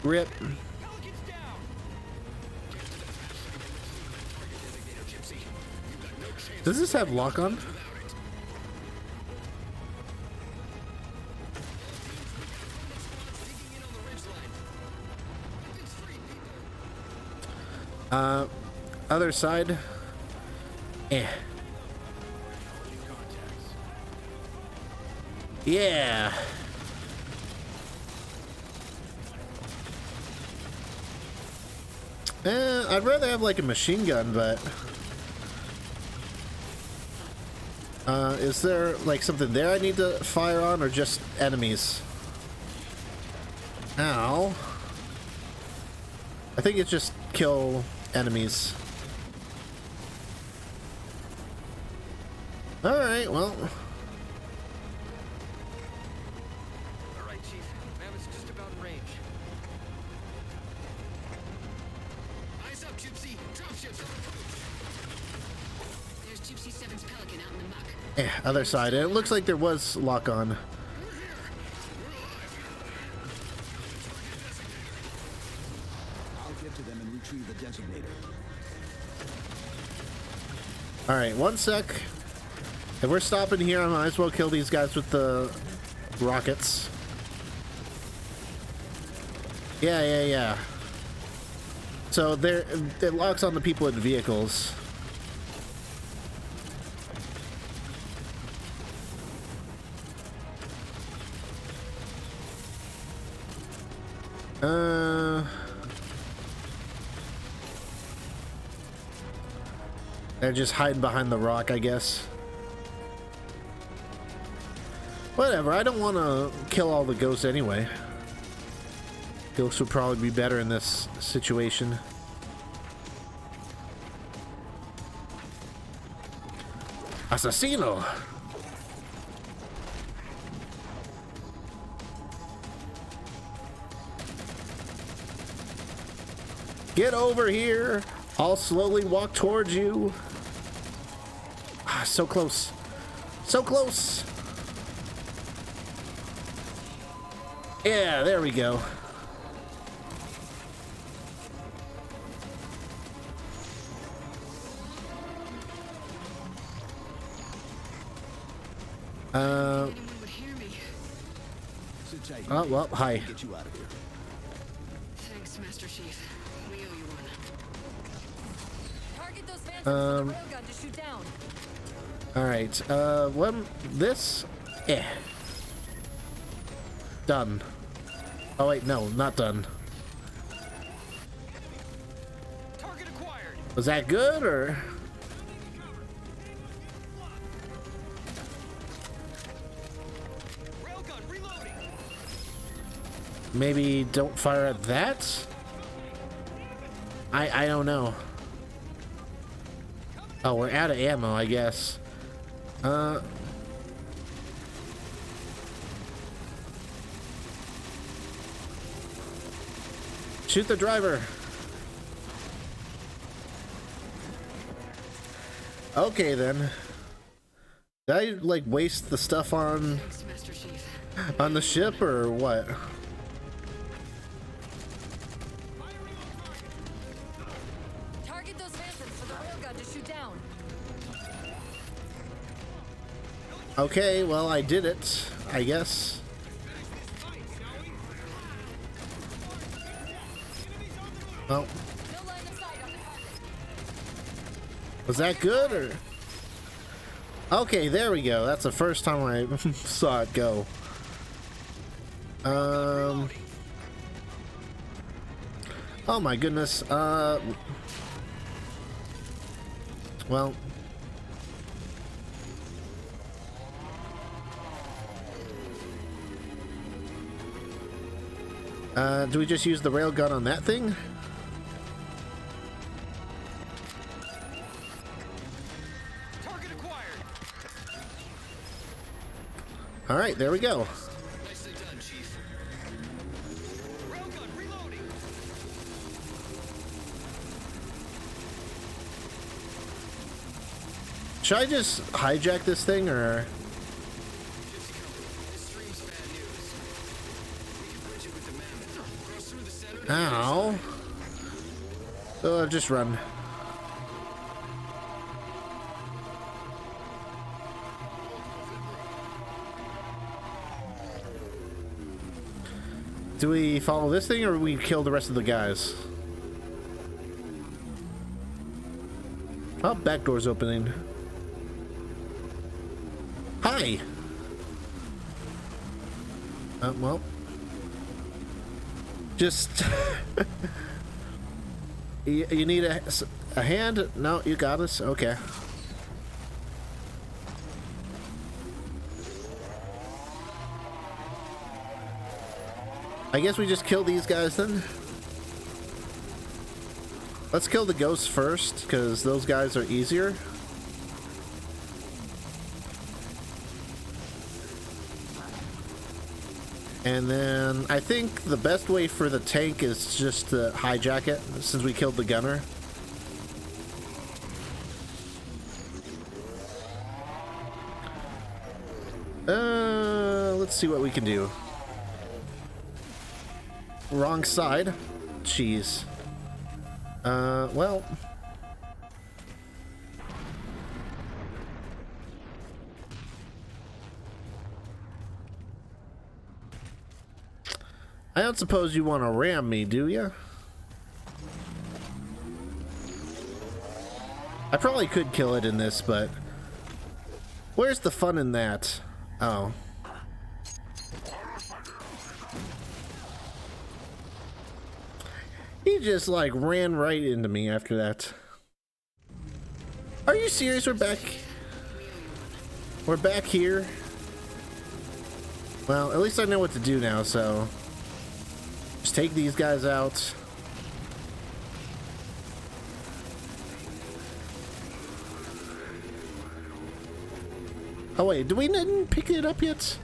Rip. Pelicans down! Does this have lock on? Other side. Eh. Yeah. I'd rather have like a machine gun, but is there like something there I need to fire on, or just enemies? Ow. I think it's just kill enemies. Alright, well. Alright, Chief. Mammoth's just about in range. Eyes up, Gypsy. Dropships on approach. Gypsy 7's Pelican out in the muck. Yeah, other side. And it looks like there was lock on. I'll get to them and retrieve the designator. Alright, one sec. If we're stopping here, I might as well kill these guys with the rockets. Yeah. So there, it locks on the people in vehicles. They're just hiding behind the rock, I guess. Whatever, I don't want to kill all the ghosts anyway. Ghosts would probably be better in this situation. Assassino! Get over here! I'll slowly walk towards you. Ah, so close. So close! Yeah, there we go. Oh, well, hi. Get you out of here. Thanks, Master Chief. We owe you one. Target those phantoms with the railgun to shoot down. Alright, this? Done. Oh wait, no, not done. Target acquired. Was that good, or? Railgun reloading. Maybe don't fire at that? I don't know. Oh, we're out of ammo, I guess. Shoot the driver. Okay then. Did I like waste the stuff on the ship or what? Target those phantoms with the railgun to shoot down. Okay, well I did it, I guess. Well, was that good or? Okay, there we go. That's the first time I saw it go. Oh my goodness. Well. Do we just use the railgun on that thing? Target acquired. All right, there we go. Nicely done, Chief. Railgun reloading. Should I just hijack this thing or? Ow. Oh, just run. Do we follow this thing or we kill the rest of the guys? Oh, back door's opening. Hi. Well. Just you need a hand? No, you got us. Okay. I guess we just kill these guys then. Let's kill the ghosts first because those guys are easier. And then I think the best way for the tank is just to hijack it since we killed the gunner. Let's see what we can do. Wrong side. Jeez. Well. I don't suppose you want to ram me, do you? I probably could kill it in this, but where's the fun in that? Oh. He just like ran right into me after that. Are you serious? We're back. We're back here. Well, at least I know what to do now, so just take these guys out. Oh wait, do we didn't pick it up yet?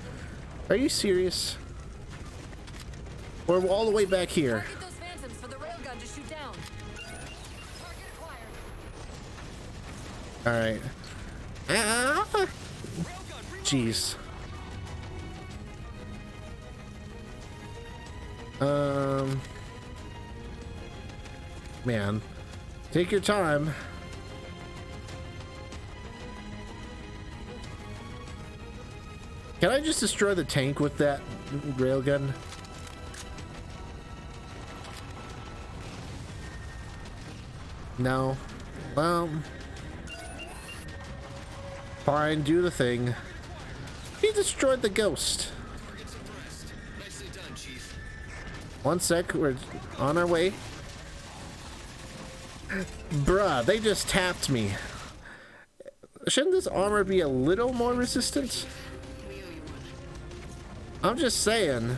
Are you serious? We're all the way back here. Target those phantoms for the railgun to shoot down. Target acquired. All right. Ah! Jeez. Man, take your time. Can I just destroy the tank with that railgun? No. Well, fine, do the thing. He destroyed the ghost. One sec, we're on our way. Bruh, they just tapped me. Shouldn't this armor be a little more resistant? I'm just saying,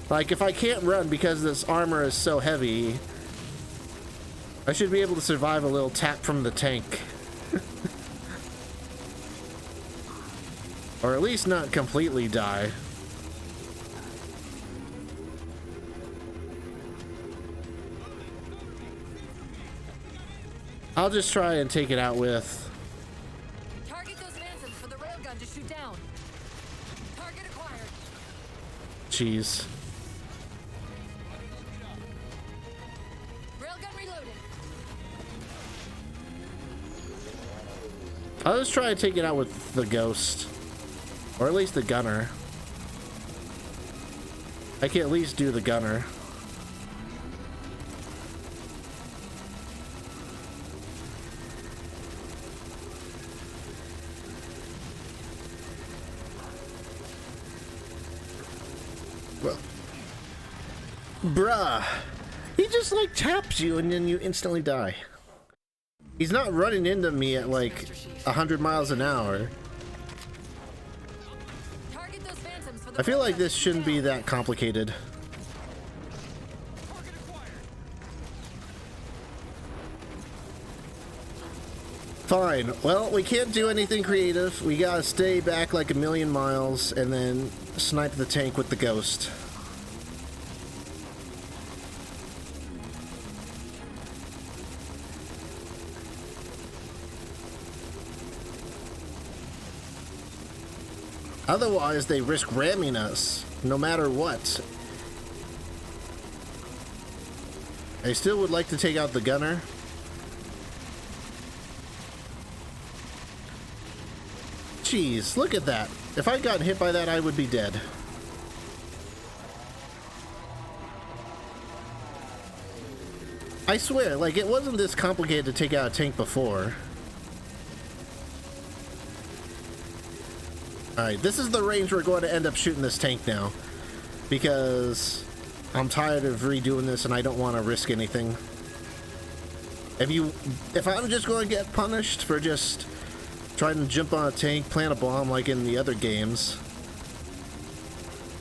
like, if I can't run because this armor is so heavy, I should be able to survive a little tap from the tank. Or at least not completely die. I'll just try and take it out with... Target those phantoms for the railgun to shoot down. Target acquired. Jeez. Railgun reloaded. I'll just try to take it out with the ghost. Or at least the gunner. I can at least do the gunner. Well, bruh, he just like taps you and then you instantly die. He's not running into me at like 100 miles an hour. Target those phantoms for the I feel like railgun this to shoot shouldn't be down. that complicated. Fine. Well, we can't do anything creative. We gotta stay back like a million miles and then snipe the tank with the ghost. Otherwise, they risk ramming us, no matter what. I still would like to take out the gunner. Jeez, look at that. If I got hit by that, I would be dead. I swear, like, it wasn't this complicated to take out a tank before. Alright, this is the range we're going to end up shooting this tank now. Because I'm tired of redoing this and I don't want to risk anything. If I'm just going to get punished for just trying to jump on a tank, plant a bomb like in the other games,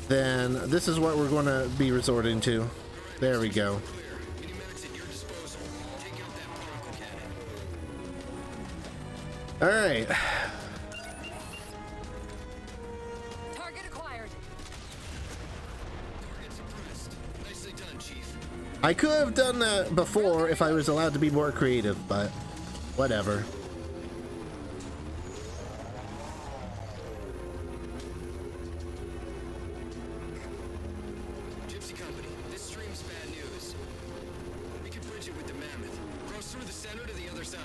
then this is what we're going to be resorting to. There we go. Alright. Target acquired. I could have done that before if I was allowed to be more creative, but whatever. center to the other side.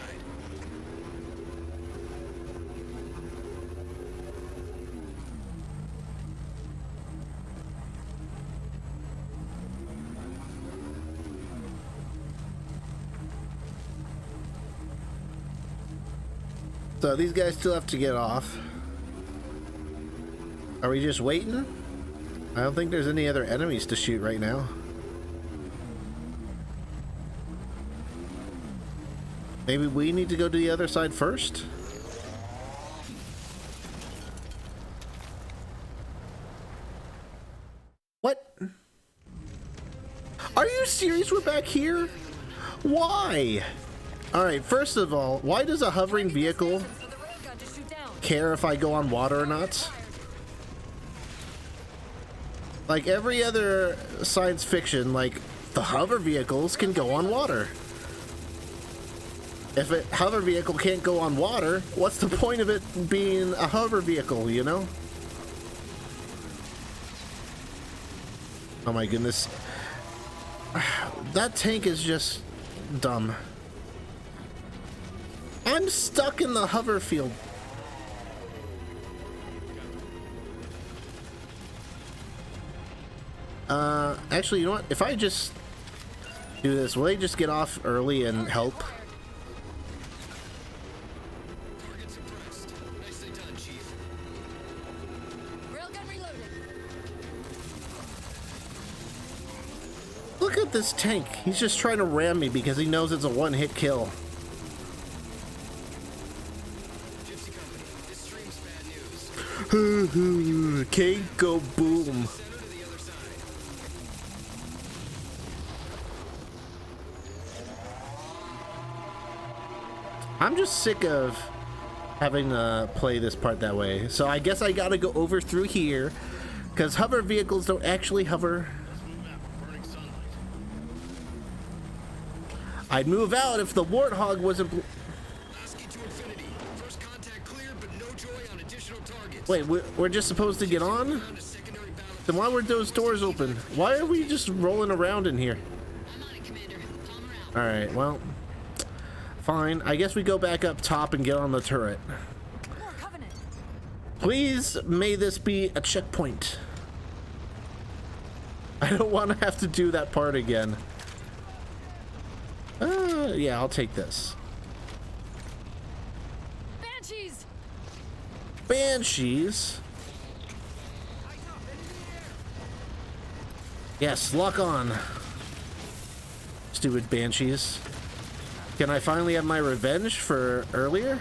So these guys still have to get off. Are we just waiting? I don't think there's any other enemies to shoot right now. Maybe we need to go to the other side first? What? Are you serious? We're back here? Why? Alright, first of all, why does a hovering vehicle care if I go on water or not? Like every other science fiction, like the hover vehicles can go on water. If a hover vehicle can't go on water, what's the point of it being a hover vehicle, you know? Oh my goodness. That tank is just dumb. I'm stuck in the hover field. Actually, you know what? If I just do this, will they just get off early and help? Target suppressed. Nicely done, Chief. Railgun reloaded. Look at this tank. He's just trying to ram me because he knows it's a one-hit kill. Gypsy Company, this stream's bad news. Can't go boom. Center to the other side. I'm just sick of having to play this part that way. So I guess I gotta go over through here because hover vehicles don't actually hover. Burning sunlight. I'd move out if the Warthog wasn't... Lasky to infinity. First contact cleared, but no joy on additional targets. Wait, we're just supposed to get on? Found a secondary battle. Then why were those doors open? Why are we just rolling around in here? I'm on it, Commander. Palmer out. Alright, well... Fine. I guess we go back up top and get on the turret. More Covenant. Please, may this be a checkpoint. I don't want to have to do that part again. Yeah, I'll take this. Banshees! Banshees? Yes, lock on. Stupid Banshees. Can I finally have my revenge for earlier?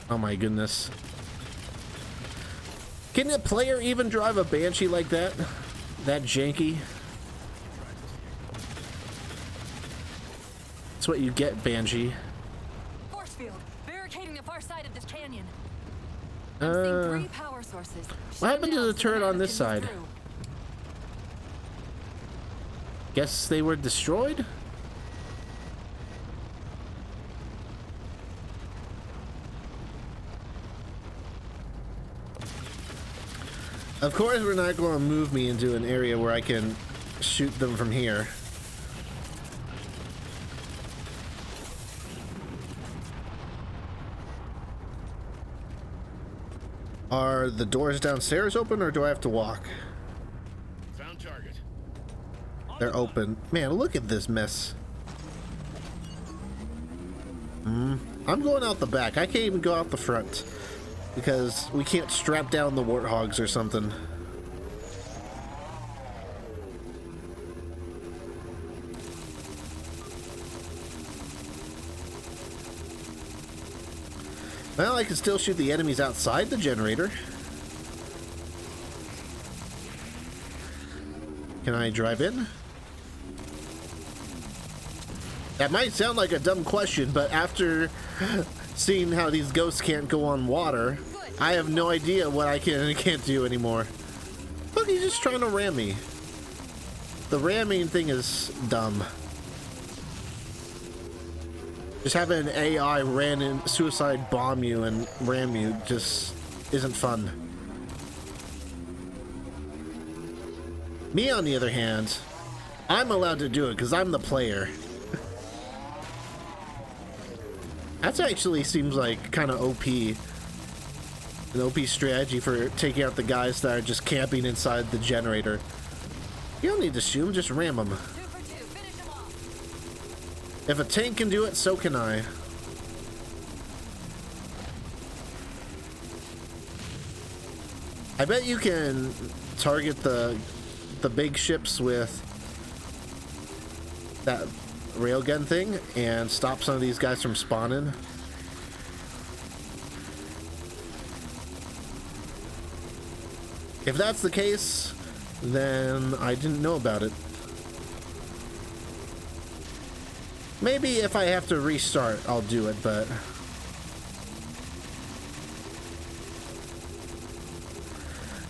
Oh my goodness. Can a player even drive a Banshee like that? That janky? That's what you get, Banshee. Force field, barricading the far side of this canyon. I'm seeing 3 power sources. What happened to the Shut turret down on so this the man side? can move Guess they were destroyed? Of course we're not going to move me into an area where I can shoot them from here. Are the doors downstairs open or do I have to walk? Found target. They're open. Man, look at this mess. I'm going out the back. I can't even go out the front because we can't strap down the Warthogs or something. Well, I can still shoot the enemies outside the generator. Can I drive in? That might sound like a dumb question, but after seeing how these ghosts can't go on water, I have no idea what I can and can't do anymore. Look, he's just trying to ram me. The ramming thing is dumb. Just having an AI random suicide bomb you and ram you just isn't fun. Me, on the other hand, I'm allowed to do it because I'm the player. That actually seems like kind of OP. An OP strategy for taking out the guys that are just camping inside the generator. You don't need to shoot them, just ram them. If a tank can do it, so can I. I bet you can target the big ships with that railgun thing and stop some of these guys from spawning. If that's the case, then I didn't know about it. Maybe if I have to restart, I'll do it, but...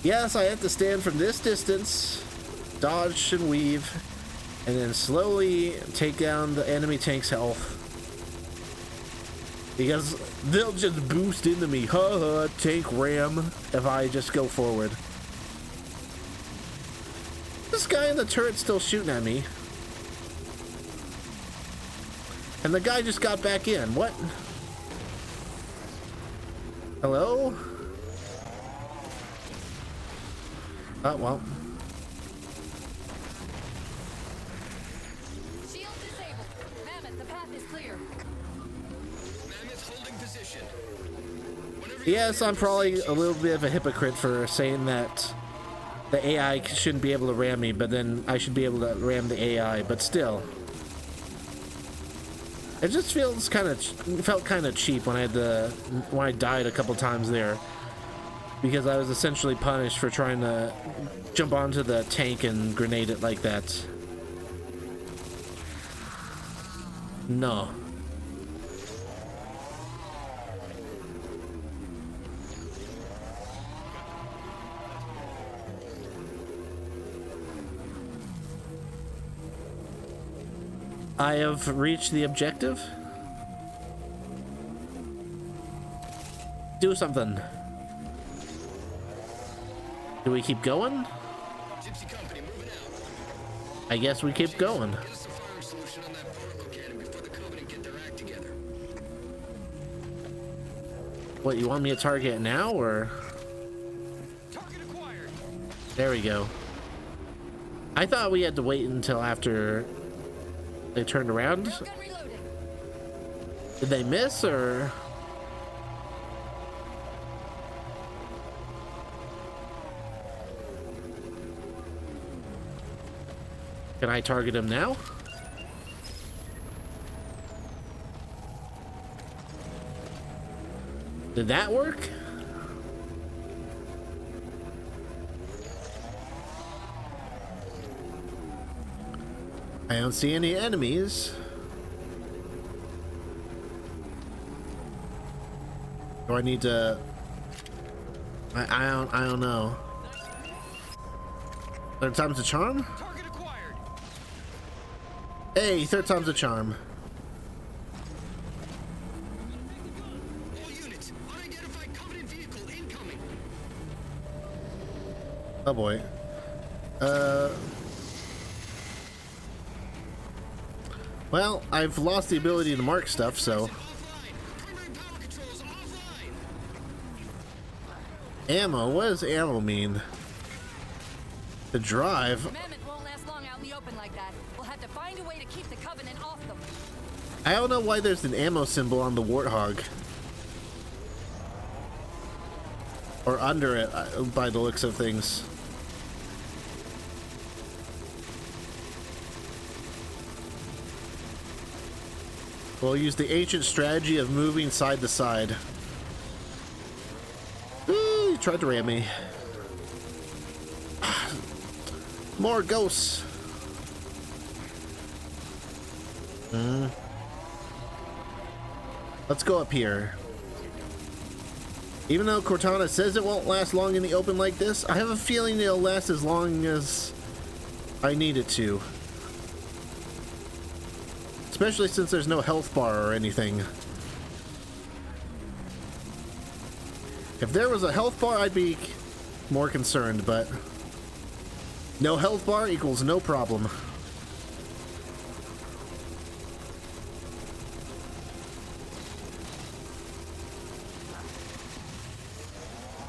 Yes, I have to stand from this distance, dodge and weave, and then slowly take down the enemy tank's health. Because they'll just boost into me, haha, tank ram, if I just go forward. This guy in the turret's still shooting at me. And the guy just got back in. What? Hello? Oh, well. Shield disabled. Mammoth, the path is clear. Mammoth holding position. Yes, I'm probably a little bit of a hypocrite for saying that the AI shouldn't be able to ram me, but then I should be able to ram the AI, but still. It just felt kind of cheap when I died a couple times there, because I was essentially punished for trying to jump onto the tank and grenade it like that. No. I have reached the objective. Do something. Do we keep going? Gypsy Company moving out. I guess we keep going. Get us a firing solution on that portal cannon before the Covenant get their act together. What, you want me to target it now, or? Target acquired. There we go. I thought we had to wait until after they turned around. Did they miss, or? Can I target him now? Did that work? I don't see any enemies. Do I need to? I don't know. Third time's a charm? Target acquired. Hey, third time's a charm. All units, unidentified Covenant vehicle incoming. Oh boy. Well, I've lost the ability to mark stuff, so. Offline. Primary power controls offline. Ammo? What does ammo mean? To drive? Mammoth won't last long out in the open like that. We'll have to find a way to keep the Covenant off them. I don't know why there's an ammo symbol on the Warthog. Or under it, by the looks of things. We'll use the ancient strategy of moving side to side. Ooh, you tried to ram me. More ghosts. Let's go up here. Even though Cortana says it won't last long in the open like this, I have a feeling it'll last as long as I need it to. Especially since there's no health bar or anything. If there was a health bar, I'd be more concerned, but No health bar equals no problem.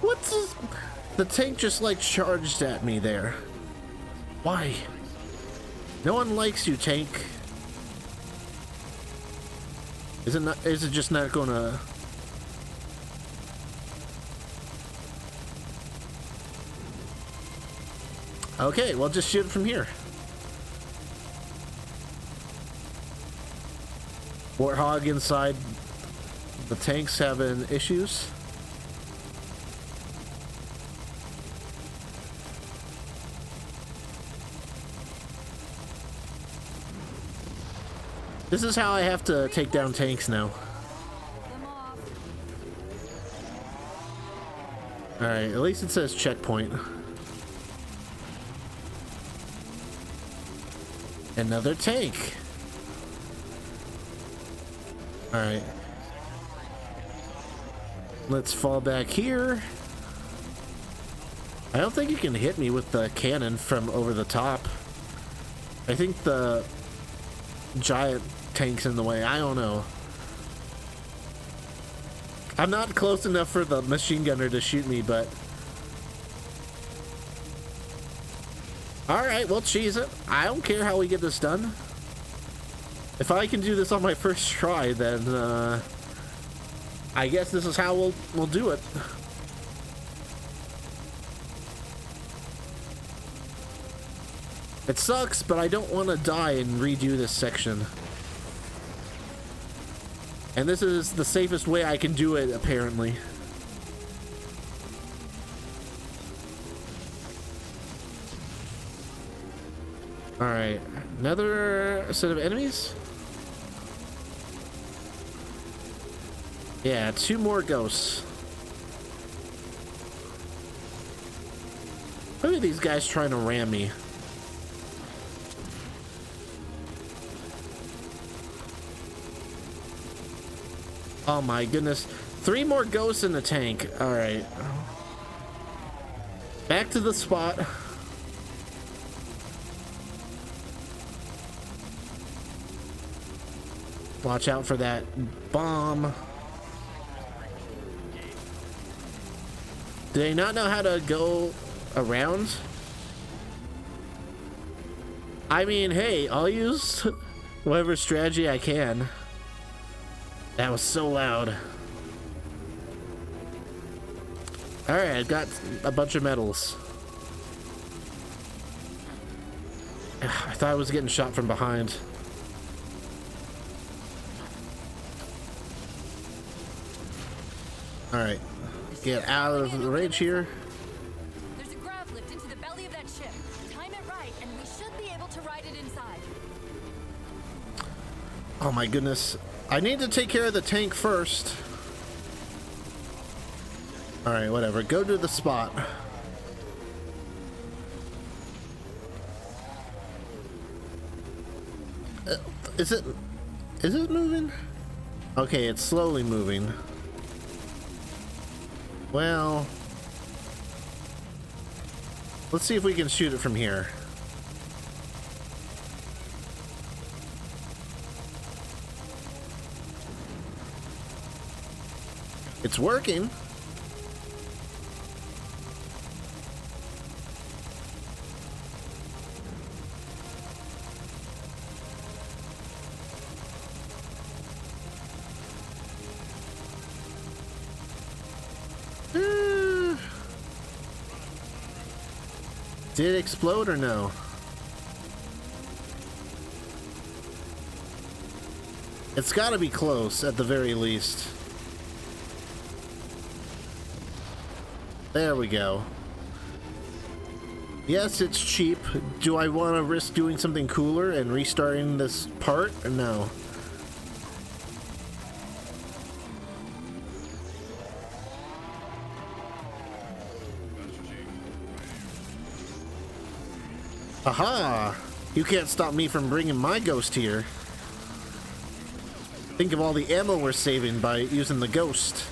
What's this? The tank just like charged at me there. Why? No one likes you, tank. Is it just not gonna... Okay, well, just shoot it from here. Warthog inside. The tank's having issues. This is how I have to take down tanks now. Alright, at least it says checkpoint. Another tank. Alright. Let's fall back here. I don't think you can hit me with the cannon from over the top. I think the giant tank's in the way. I don't know. I'm not close enough for the machine gunner to shoot me, but... Alright, well, cheese it. I don't care how we get this done. If I can do this on my first try, then, I guess this is how we'll do it. It sucks, but I don't want to die and redo this section. And this is the safest way I can do it, apparently. Alright, another set of enemies? Yeah, 2 more ghosts. Look at these guys trying to ram me. Oh my goodness. 3 more ghosts in the tank. Alright. Back to the spot. Watch out for that bomb. Do they not know how to go around? I mean, hey, I'll use whatever strategy I can. That was so loud. Alright, I've got a bunch of medals. I thought I was getting shot from behind. Alright, get out of the range here. There's a grav lift into the belly of that ship. Time it right, and we should be able to ride it inside. Oh my goodness. I need to take care of the tank first. Alright, whatever. Go to the spot. Is it moving? Okay, it's slowly moving. Well, let's see if we can shoot it from here. It's working. Did it explode or no? It's got to be close at the very least. There we go. Yes, it's cheap. Do I want to risk doing something cooler and restarting this part? Or no? Aha! You can't stop me from bringing my ghost here. Think of all the ammo we're saving by using the ghost.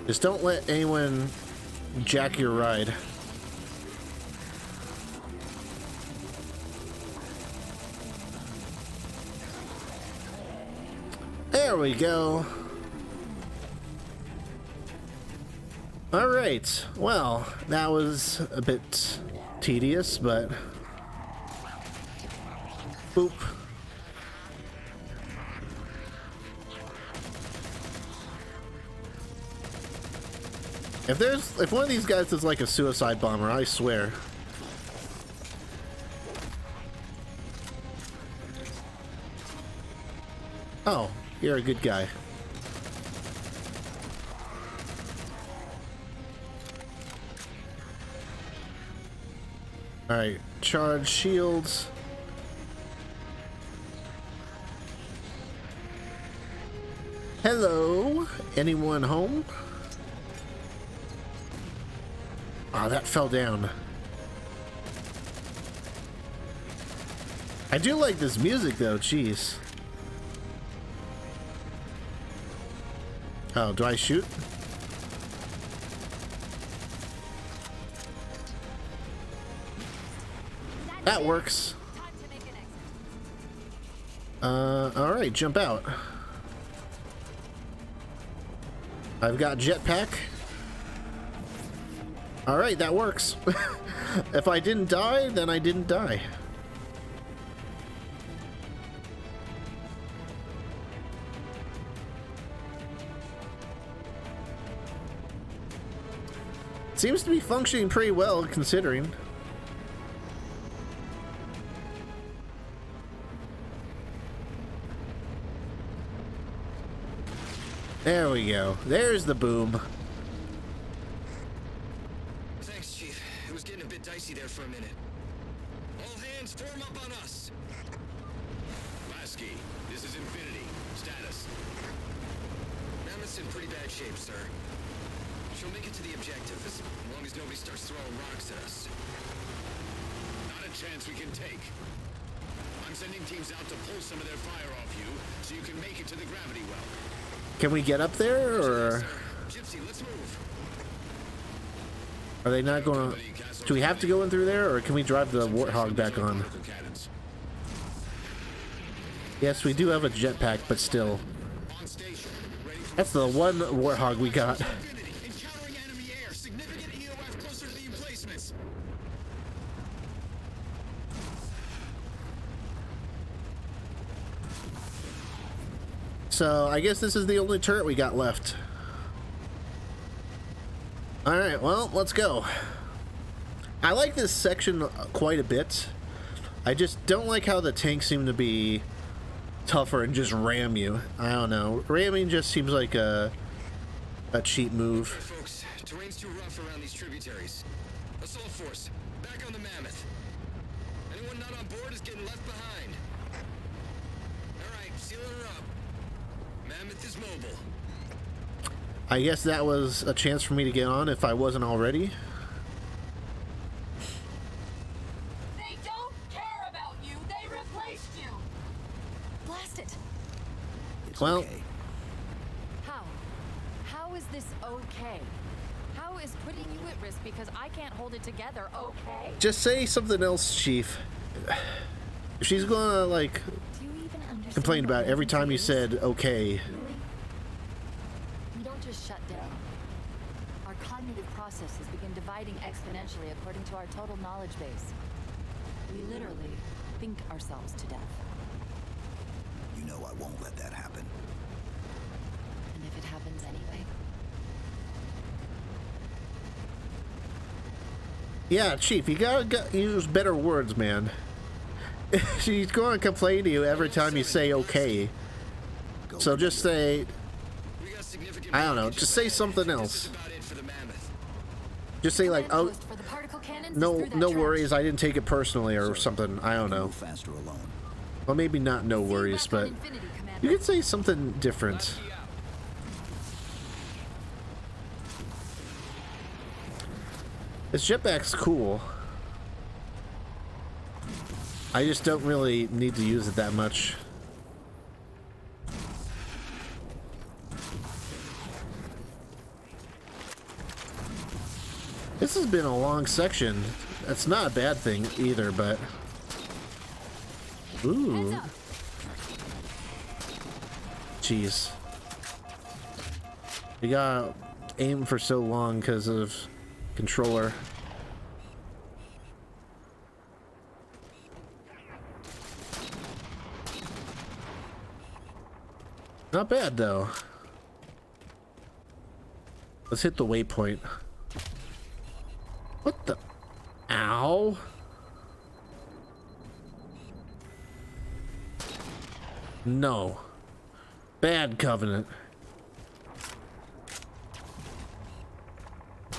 Just don't let anyone jack your ride. There we go. All right. Well, that was a bit tedious, but boop. If one of these guys is like a suicide bomber, I swear. Oh, you're a good guy. All right, charge shields. Hello, anyone home? Ah, that fell down. I do like this music though, jeez. Oh, do I shoot? That works. Alright, jump out. I've got jetpack. Alright, that works. If I didn't die, then I didn't die. Seems to be functioning pretty well, considering. There we go. There's the boom. Thanks, Chief. It was getting a bit dicey there for a minute. All hands form up on us. Lasky, this is Infinity. Status. Mammoth's in pretty bad shape, sir. She'll make it to the objective, as long as nobody starts throwing rocks at us. Not a chance we can take. I'm sending teams out to pull some of their fire off you, so you can make it to the gravity well. Can we get up there, or Gypsy, let's move. are they not going to... Do we have to go in through there, or can we drive the Warthog back on? Yes, we do have a jetpack, but still. That's the one Warthog we got. So, I guess this is the only turret we got left. Alright, well, let's go. I like this section quite a bit. I just don't like how the tanks seem to be tougher and just ram you. I don't know. Ramming just seems like a cheap move. Hey folks, terrain's too rough around these tributaries. Assault force, back on the Mammoth. Anyone not on board is getting left behind. Alright, sealing her up. Mammoth is mobile. I guess that was a chance for me to get on if I wasn't already. They don't care about you. They replaced you. Blast it! It's Well, okay. How is this okay? How is putting you at risk because I can't hold it together okay? just say something else, Chief. If she's gonna, like, Do you even understand complain about what every time you is? said okay. We don't just shut down. Our cognitive processes begin dividing exponentially according to our total knowledge base. We literally think ourselves to death. You know I won't let that happen. And if it happens anyway? Yeah, Chief, you gotta use better words, man. She's going to complain to you every time you say okay. So just say, I don't know, just say something else. Just say like, oh, For the particle cannons is no through that no trench. worries, I didn't take it personally or something. I don't know. Move faster alone. Well, maybe not no worries, Back on but Infinity, Commander. you could say something different. This jetpack's cool. I just don't really need to use it that much. This has been a long section. That's not a bad thing either, but... Ooh. Jeez. You gotta aim for so long because of controller. Not bad though. Let's hit the waypoint. What the? Ow. No. Bad Covenant.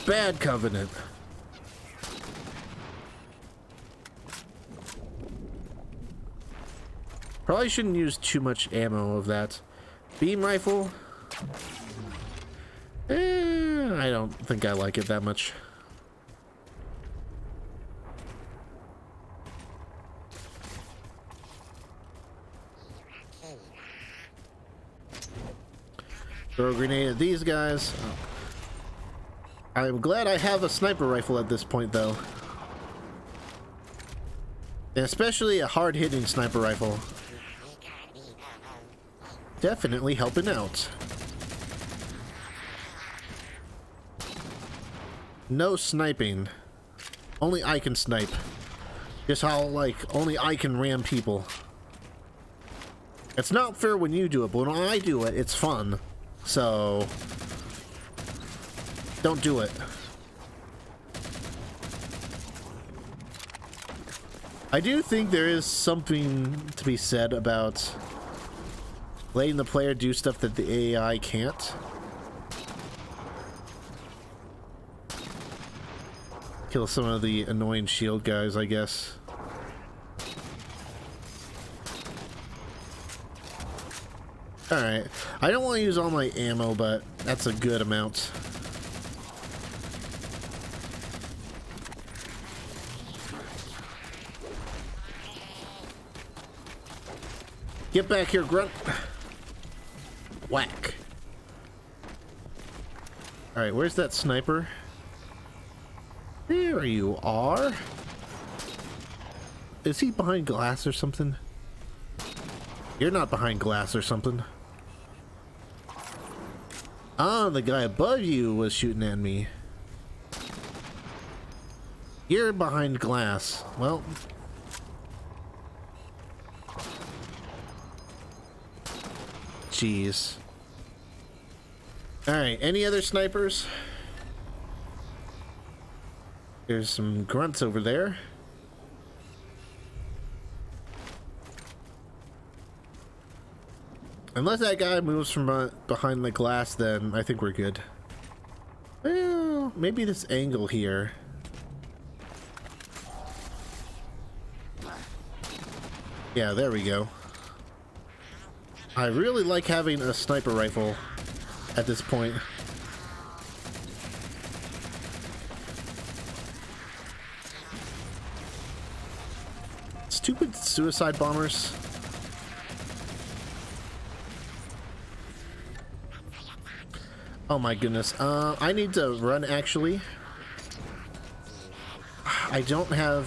Bad Covenant. Probably shouldn't use too much ammo of that. Beam rifle. I don't think I like it that much. Throw a grenade at these guys. I'm glad I have a sniper rifle at this point, though. And especially a hard-hitting sniper rifle. Definitely helping out. No sniping. Only I can snipe. Just how, like, only I can ram people. It's not fair when you do it, but when I do it, it's fun. So... don't do it. I do think there is something to be said about letting the player do stuff that the AI can't. Kill some of the annoying shield guys, I guess. Alright. I don't want to use all my ammo, but that's a good amount. Get back here, grunt. Whack. Alright, where's that sniper? There you are. Is he behind glass or something? You're not behind glass or something. Ah, the guy above you was shooting at me. You're behind glass. Well... jeez. Alright, any other snipers? There's some grunts over there. Unless that guy moves from behind the glass, then I think we're good. Well, maybe this angle here. Yeah, there we go. I really like having a sniper rifle at this point. Stupid suicide bombers. Oh my goodness. I need to run actually. I don't have...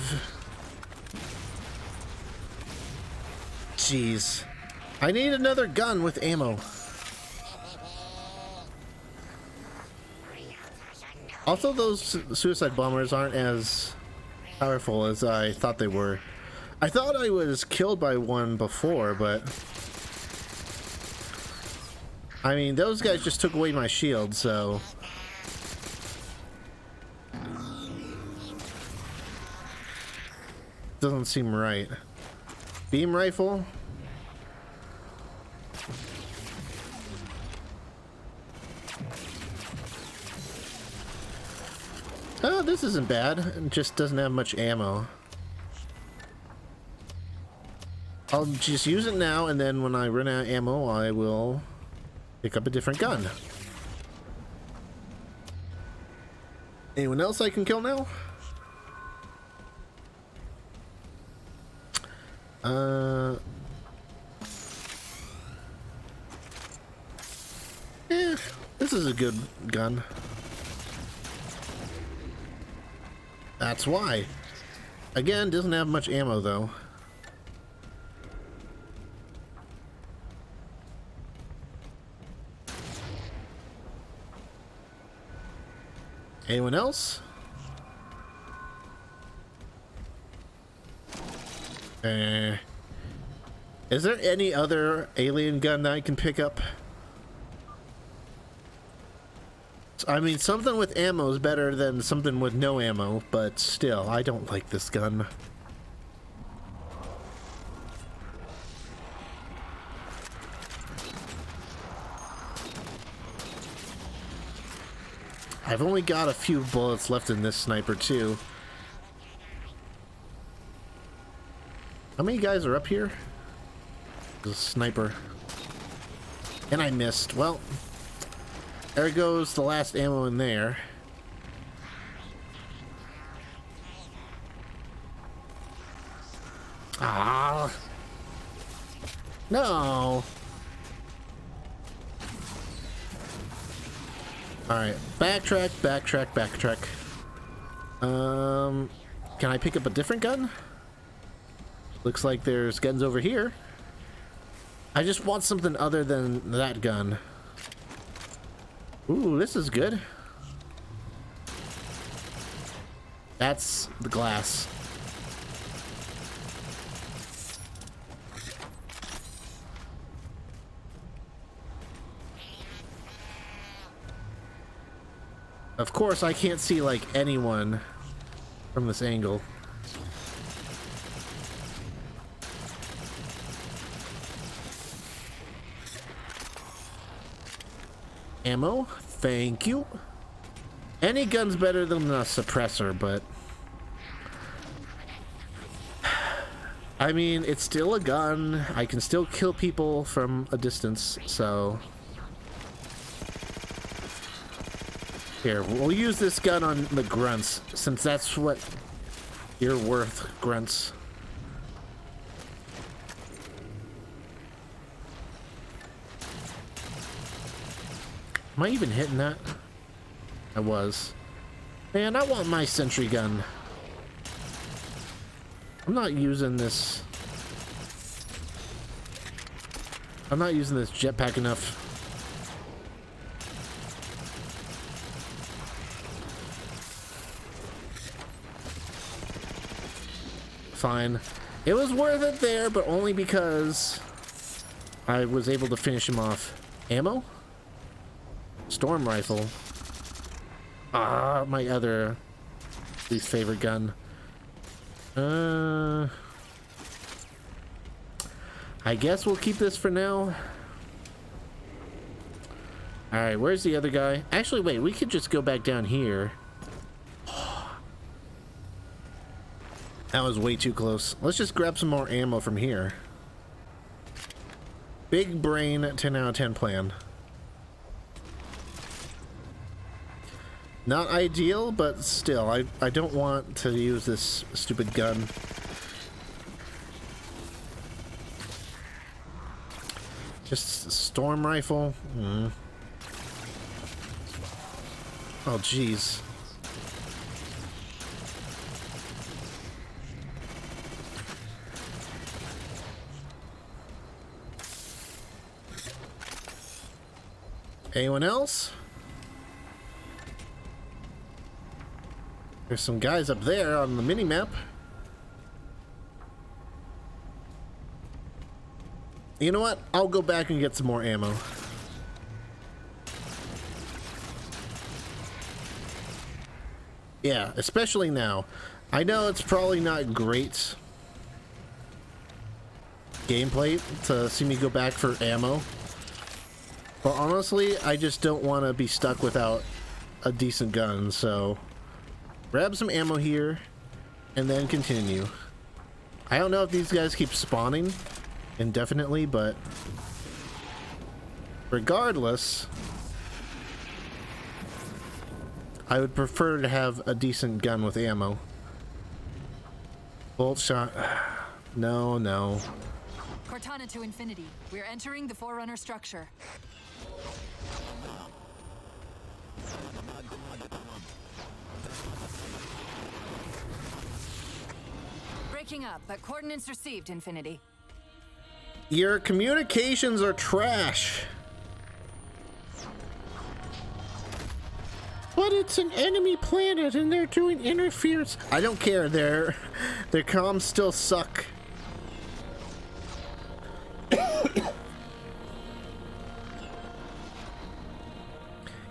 jeez. I need another gun with ammo. Also, those suicide bombers aren't as powerful as I thought they were. I thought I was killed by one before, but... I mean, those guys just took away my shield, so... doesn't seem right. Beam rifle? Oh, this isn't bad. It just doesn't have much ammo. I'll just use it now, and then when I run out of ammo, I will pick up a different gun. Anyone else I can kill now? This is a good gun. That's why. Again, doesn't have much ammo though. Anyone else? Is there any other alien gun that I can pick up? I mean, something with ammo is better than something with no ammo, but still, I don't like this gun. I've only got a few bullets left in this sniper too. How many guys are up here? There's a sniper. And I missed. Well, there goes the last ammo in there. Ah. No. Alright, backtrack, backtrack, backtrack. Can I pick up a different gun? Looks like there's guns over here. I just want something other than that gun. Ooh, this is good. That's the glass. Of course, I can't see like anyone from this angle. Ammo, thank you. Any gun's better than a suppressor, but I mean, it's still a gun. I can still kill people from a distance, so here, we'll use this gun on the grunts, since that's what you're worth, grunts. Am I even hitting that? I was. Man, I want my sentry gun. I'm not using this. I'm not using this jetpack enough. Fine. It was worth it there, but only because I was able to finish him off. Ammo? Storm rifle. Ah, my other least favorite gun. I guess we'll keep this for now. Alright, where's the other guy? Actually, wait, we could just go back down here. That was way too close. Let's just grab some more ammo from here. Big brain 10 out of 10 plan. Not ideal, but still, I don't want to use this stupid gun. Just a storm rifle. Oh, jeez. Anyone else? There's some guys up there on the mini-map. You know what? I'll go back and get some more ammo. Yeah, especially now. I know it's probably not great gameplay to see me go back for ammo. But honestly, I just don't want to be stuck without a decent gun, so grab some ammo here and then continue. I don't know if these guys keep spawning indefinitely, but regardless, I would prefer to have a decent gun with ammo. Bolt shot. No, no. Cortana to infinity. We're entering the Forerunner structure. breaking up, but coordinates received, Infinity. Your communications are trash. But it's an enemy planet and they're doing interference. I don't care. Their comms still suck.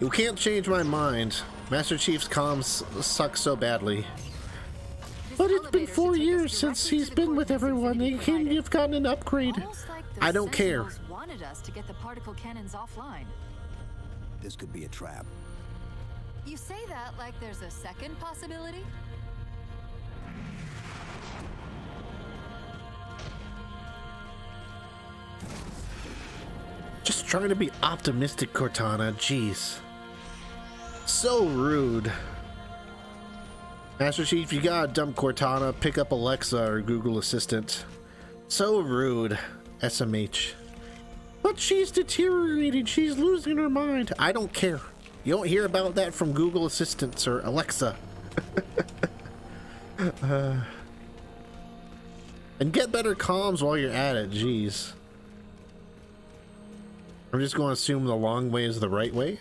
You can't change my mind. Master Chief's comms suck so badly. But it's been 4 years since he's been with everyone. He can't have gotten an upgrade. Like I don't care. Wanted us to get the particle cannons offline. This could be a trap. You say that like there's a second possibility? Just trying to be optimistic, Cortana. Jeez. So rude. Master Chief, you gotta dump Cortana, pick up Alexa or Google Assistant. So rude, SMH. But she's deteriorating, she's losing her mind. I don't care. You don't hear about that from Google Assistants or Alexa. And get better comms while you're at it, jeez. I'm just going to assume the long way is the right way.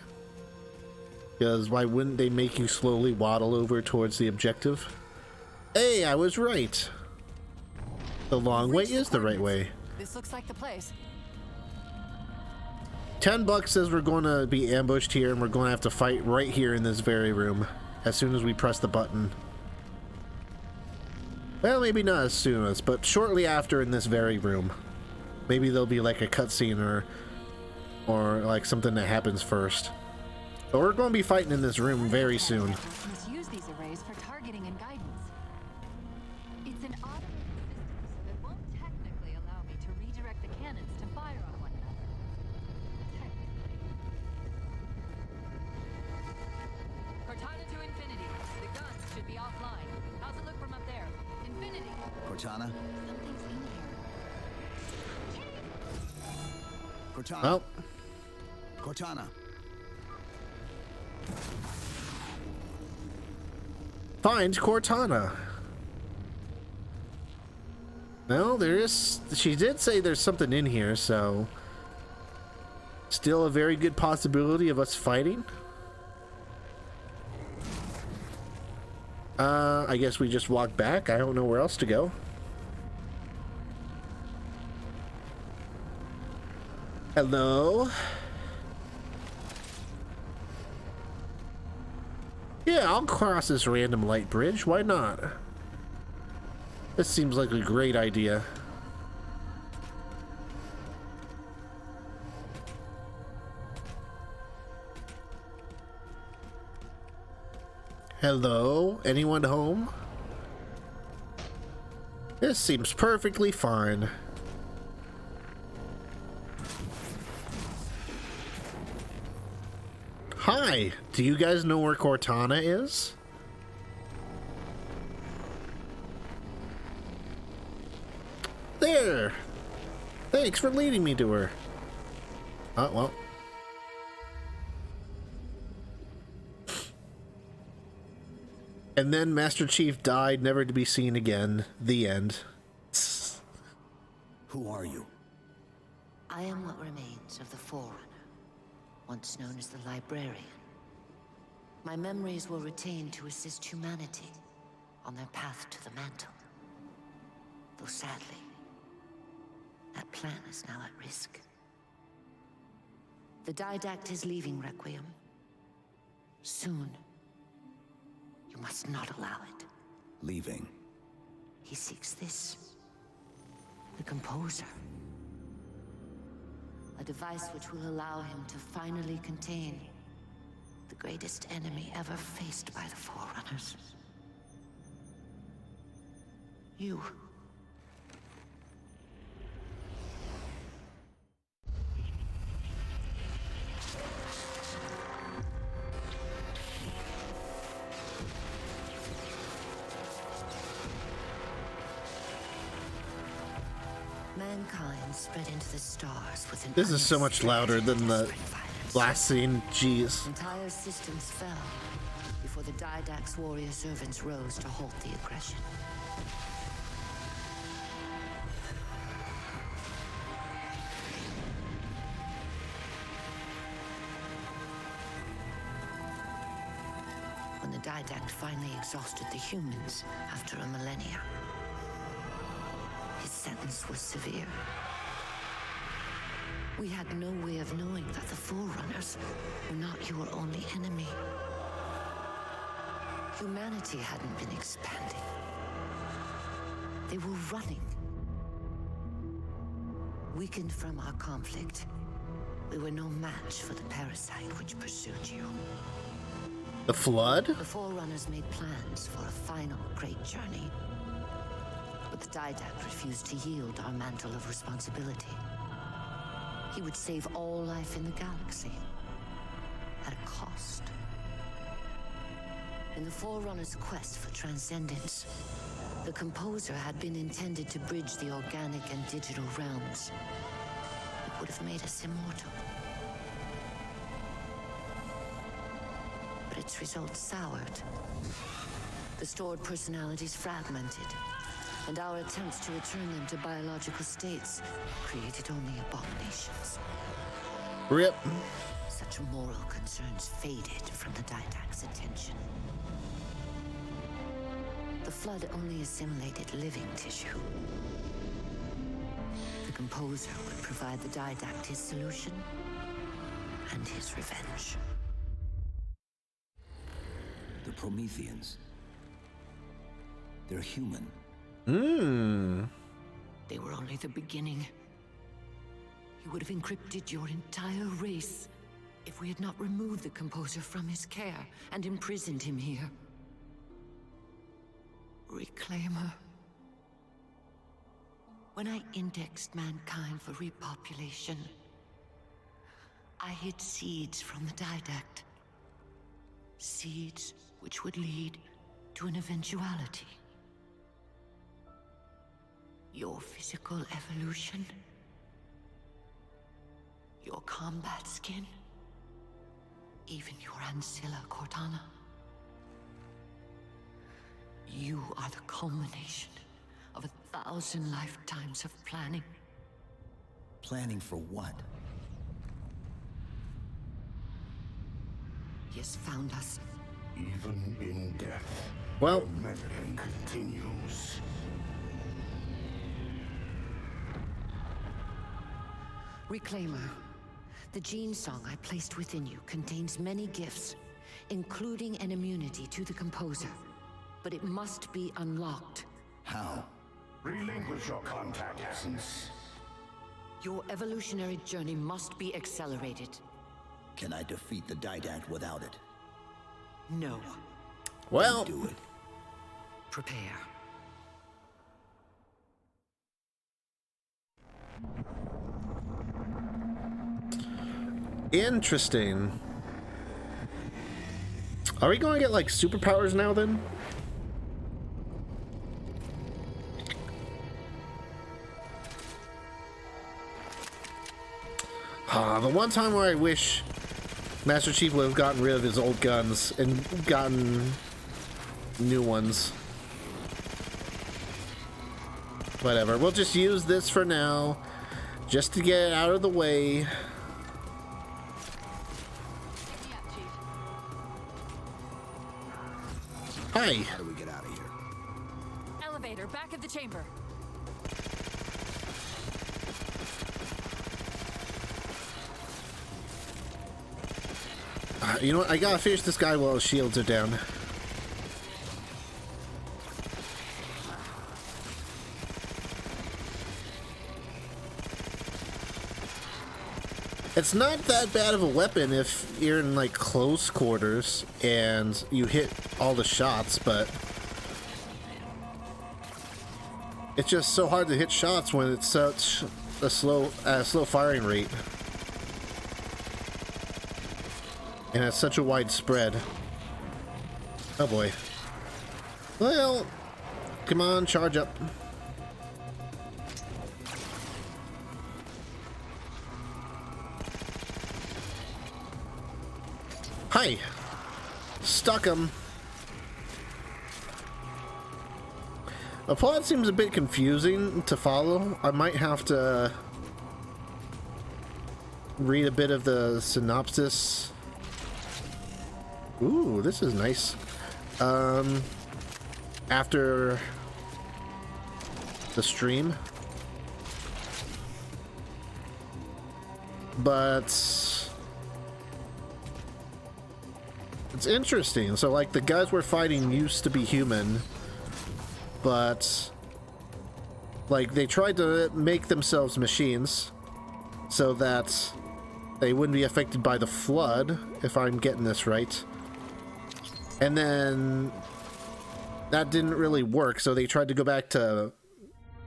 Because why wouldn't they make you slowly waddle over towards the objective? Hey, I was right. The long way is the right way. This looks like the place. $10 says we're going to be ambushed here and we're going to have to fight right here in this very room as soon as we press the button. Well, maybe not as soon as, but shortly after in this very room. Maybe there'll be like a cutscene or like something that happens first. But we're going to be fighting in this room very soon. Use these arrays for targeting and guidance. It's an automated system, so it won't technically allow me to redirect the cannons to fire on one another. Cortana to Infinity. The guns should be offline. How's it look from up there? Infinity. Cortana? Something's in here. Cortana? Well, Cortana? find Cortana. Well, there is. She did say there's something in here, so still a very good possibility of us fighting. I guess we just walk back. I don't know where else to go. Hello? Yeah, I'll cross this random light bridge. Why not? This seems like a great idea. Hello? Anyone home? This seems perfectly fine. Hi, do you guys know where Cortana is? There! Thanks for leading me to her. Oh, well. And then Master Chief died, never to be seen again. The end. Who are you? I am what remains of the Forerunner, once known as the Librarian. My memories were retained to assist humanity on their path to the mantle. Though sadly, that plan is now at risk. The Didact is leaving Requiem. Soon. You must not allow it. Leaving. He seeks this. The Composer. A device which will allow him to finally contain the greatest enemy ever faced by the Forerunners. You. Mankind spread into the stars with an This is so much louder than the last scene. Jeez. Entire systems fell before the Didact's warrior servants rose to halt the aggression. Didact finally exhausted the humans after a millennia. His sentence was severe. We had no way of knowing that the Forerunners were not your only enemy. Humanity hadn't been expanding. They were running. Weakened from our conflict, we were no match for the parasite which pursued you. The Flood? The Forerunners made plans for a final great journey. But the Didact refused to yield our mantle of responsibility. He would save all life in the galaxy, at a cost. In the Forerunners' quest for transcendence, the Composer had been intended to bridge the organic and digital realms. It would have made us immortal. But its results soured. The stored personalities fragmented, and our attempts to return them to biological states created only abominations. RIP. Such moral concerns faded from the Didact's attention. The Flood only assimilated living tissue. The Composer would provide the Didact his solution and his revenge. The Prometheans. They're human. They were only the beginning. He would have encrypted your entire race if we had not removed the Composer from his care and imprisoned him here. Reclaimer. When I indexed mankind for repopulation, I hid seeds from the Didact. Seeds which would lead to an eventuality. Your physical evolution, your combat skin, even your ancilla Cortana. You are the culmination of 1,000 lifetimes of planning. Planning for what? He has found us. Even in death, Well, the meddling continues. Reclaimer. The gene song I placed within you contains many gifts, including an immunity to the Composer. But it must be unlocked. How? Relinquish your contact essence. Your evolutionary journey must be accelerated. Can I defeat the Didact without it? No. well, Do it. Prepare. interesting. Are we going to get like superpowers now then? The one time where I wish Master Chief would have gotten rid of his old guns and gotten new ones. Whatever, we'll just use this for now, just to get it out of the way. Get me up, Chief. Hi. How do we get out of here? Elevator, back of the chamber. You know what? I gotta finish this guy while his shields are down. It's not that bad of a weapon if you're in like close quarters and you hit all the shots, but it's just so hard to hit shots when it's such a slow firing rate. And it's such a wide spread. Oh boy. Well, come on, charge up. Hi. Stuck him. The plot seems a bit confusing to follow. I might have to read a bit of the synopsis. Ooh, this is nice. after the stream. But it's interesting. So like the guys we're fighting used to be human, but like they tried to make themselves machines so that they wouldn't be affected by the flood, if I'm getting this right. And then that didn't really work, so they tried to go back to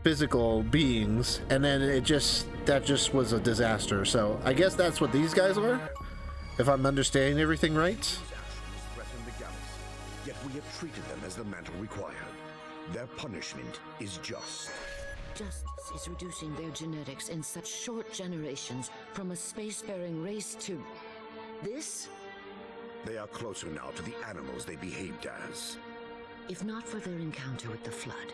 physical beings, and then that just was a disaster. So I guess that's what these guys are, if I'm understanding everything right. Threaten the Gallus, yet we have treated them as the mantle required. Their punishment is just. Justice is reducing their genetics in such short generations from a spacefaring race to this? They are closer now to the animals they behaved as. If not for their encounter with the Flood,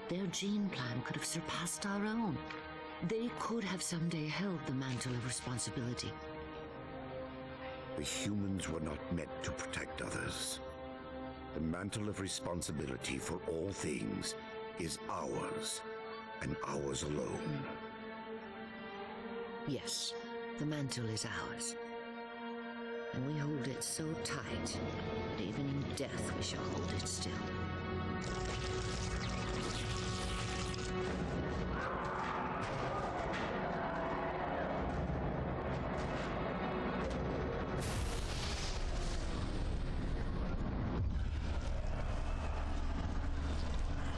their gene plan could have surpassed our own. They could have someday held the mantle of responsibility. The humans were not meant to protect others. The mantle of responsibility for all things is ours, and ours alone. Yes, the mantle is ours. And we hold it so tight that even in death we shall hold it still.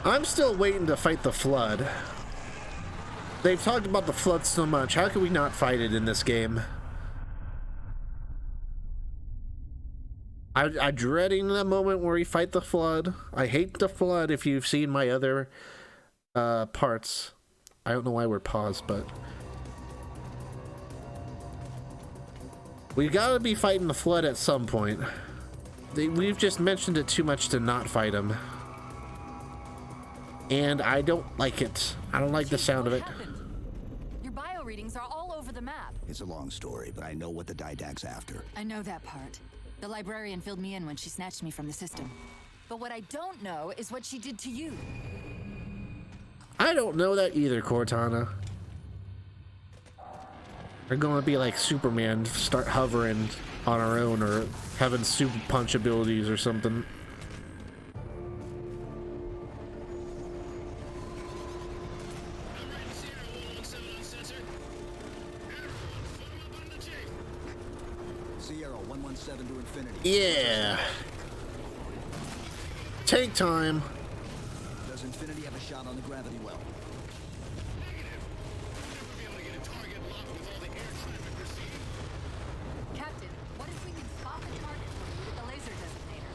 I'm still waiting to fight the Flood. They've talked about the Flood so much. How can we not fight it in this game? I'm dreading that moment where we fight the Flood. I hate the Flood. If you've seen my other parts, I don't know why we're paused, but we gotta be fighting the Flood at some point. We've just mentioned it too much to not fight him, and I don't like it. I don't like the sound of it. Your bio readings are all over the map. It's a long story, but I know what the Didact's after. I know that part. The librarian filled me in when she snatched me from the system. But what I don't know is what she did to you. I don't know that either, Cortana. We're gonna be like Superman, start hovering on our own, or having super punch abilities or something. Sierra 117 to infinity. Yeah. Tank time. Does Infinity have a shot on the gravity well? Captain, what if we can spot the target for you with the laser designator?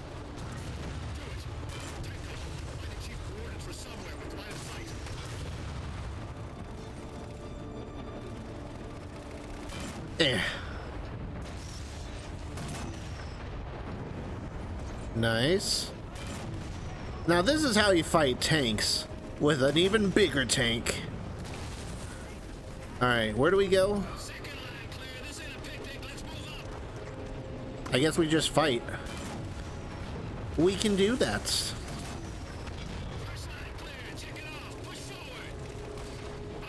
Find the chief coordinates for somewhere with line of sight. Nice. Now this is how you fight tanks, with an even bigger tank. Alright, where do we go? I guess we just fight. We can do that.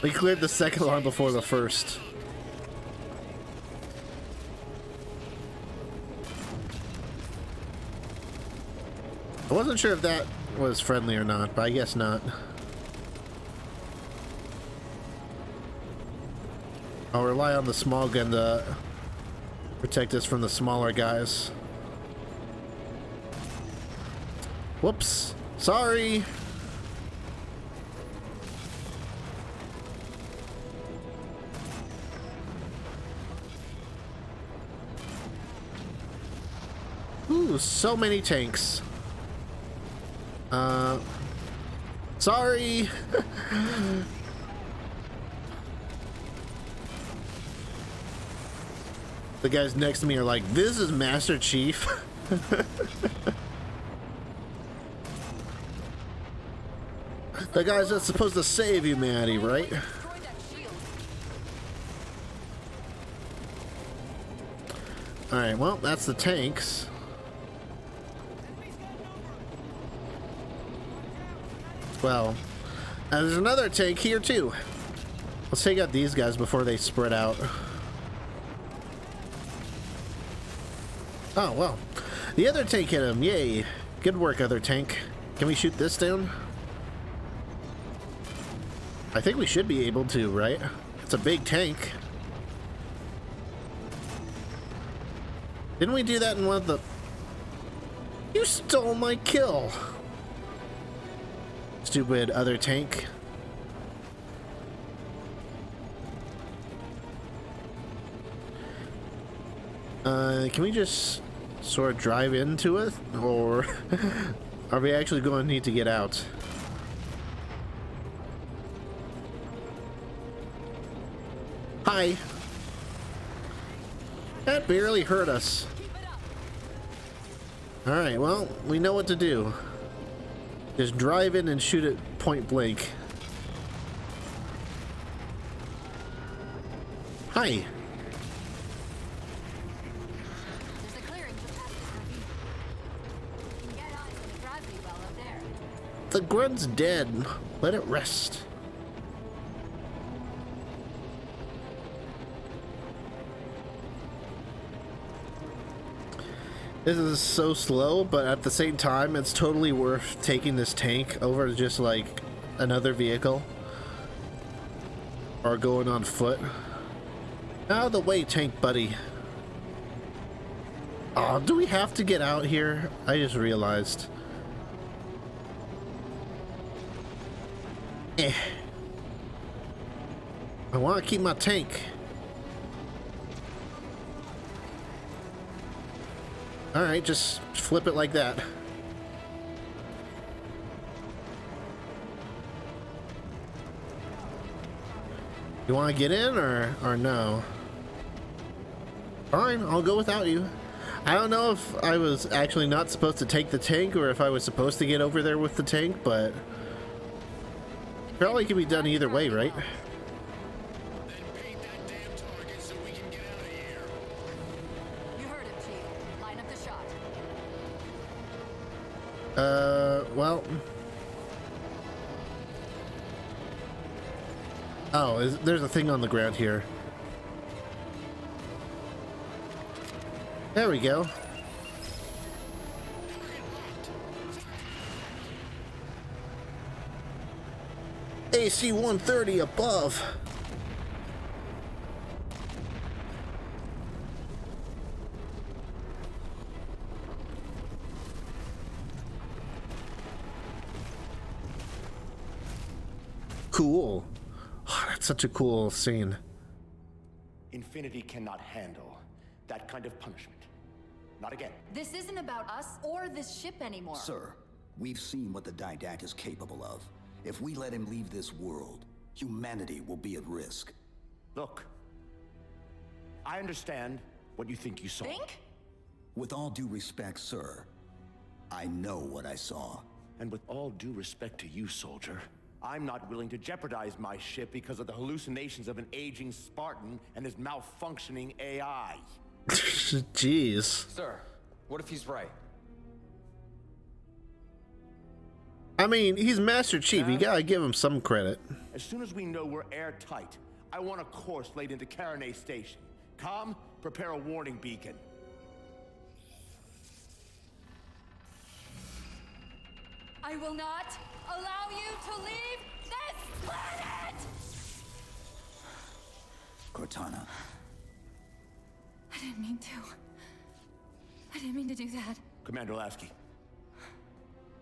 We cleared the second line before the first. I wasn't sure if that was friendly or not, but I guess not. I'll rely on the small gun to protect us from the smaller guys. Whoops. Sorry. Ooh, so many tanks. Sorry. The guys next to me are like, this is Master Chief. The guys that's supposed to save humanity, right? Alright, well, that's the tanks. Well, and there's another tank here too. Let's take out these guys before they spread out. Oh, well. The other tank hit him. Yay. Good work, other tank. Can we shoot this down? I think we should be able to, right? It's a big tank. Didn't we do that in one of the... You stole my kill! Stupid other tank. Can we just sort of drive into it? Or are we actually going to need to get out? Hi. That barely hurt us. Alright, well, we know what to do. Just drive in and shoot it point blank. Hi. There's a clearing for past this ravine. You can get eyes on the gravity well up there. The grunt's dead. Let it rest. This is so slow, but at the same time, it's totally worth taking this tank over just like another vehicle. Or going on foot. Out of the way, tank buddy. Oh, do we have to get out here? I just realized. I want to keep my tank. Alright, just flip it like that. You want to get in or no? Fine, I'll go without you. I don't know if I was actually not supposed to take the tank or if I was supposed to get over there with the tank, but probably can be done either way, right? Well. Oh, there's a thing on the ground here. There we go. AC 130 above. Cool. Oh, that's such a cool scene. Infinity cannot handle that kind of punishment. Not again. This isn't about us or this ship anymore. Sir, we've seen what the Didact is capable of. If we let him leave this world, humanity will be at risk. Look, I understand what you think you saw. Think? With all due respect, sir, I know what I saw. And with all due respect to you, soldier, I'm not willing to jeopardize my ship because of the hallucinations of an aging Spartan and his malfunctioning AI. Jeez. Sir, what if he's right? I mean, he's Master Chief. You gotta give him some credit. As soon as we know we're airtight, I want a course laid into Caranay Station. Com, prepare a warning beacon. I will not allow you to leave this planet! Cortana. I didn't mean to. I didn't mean to do that. Commander Lasky.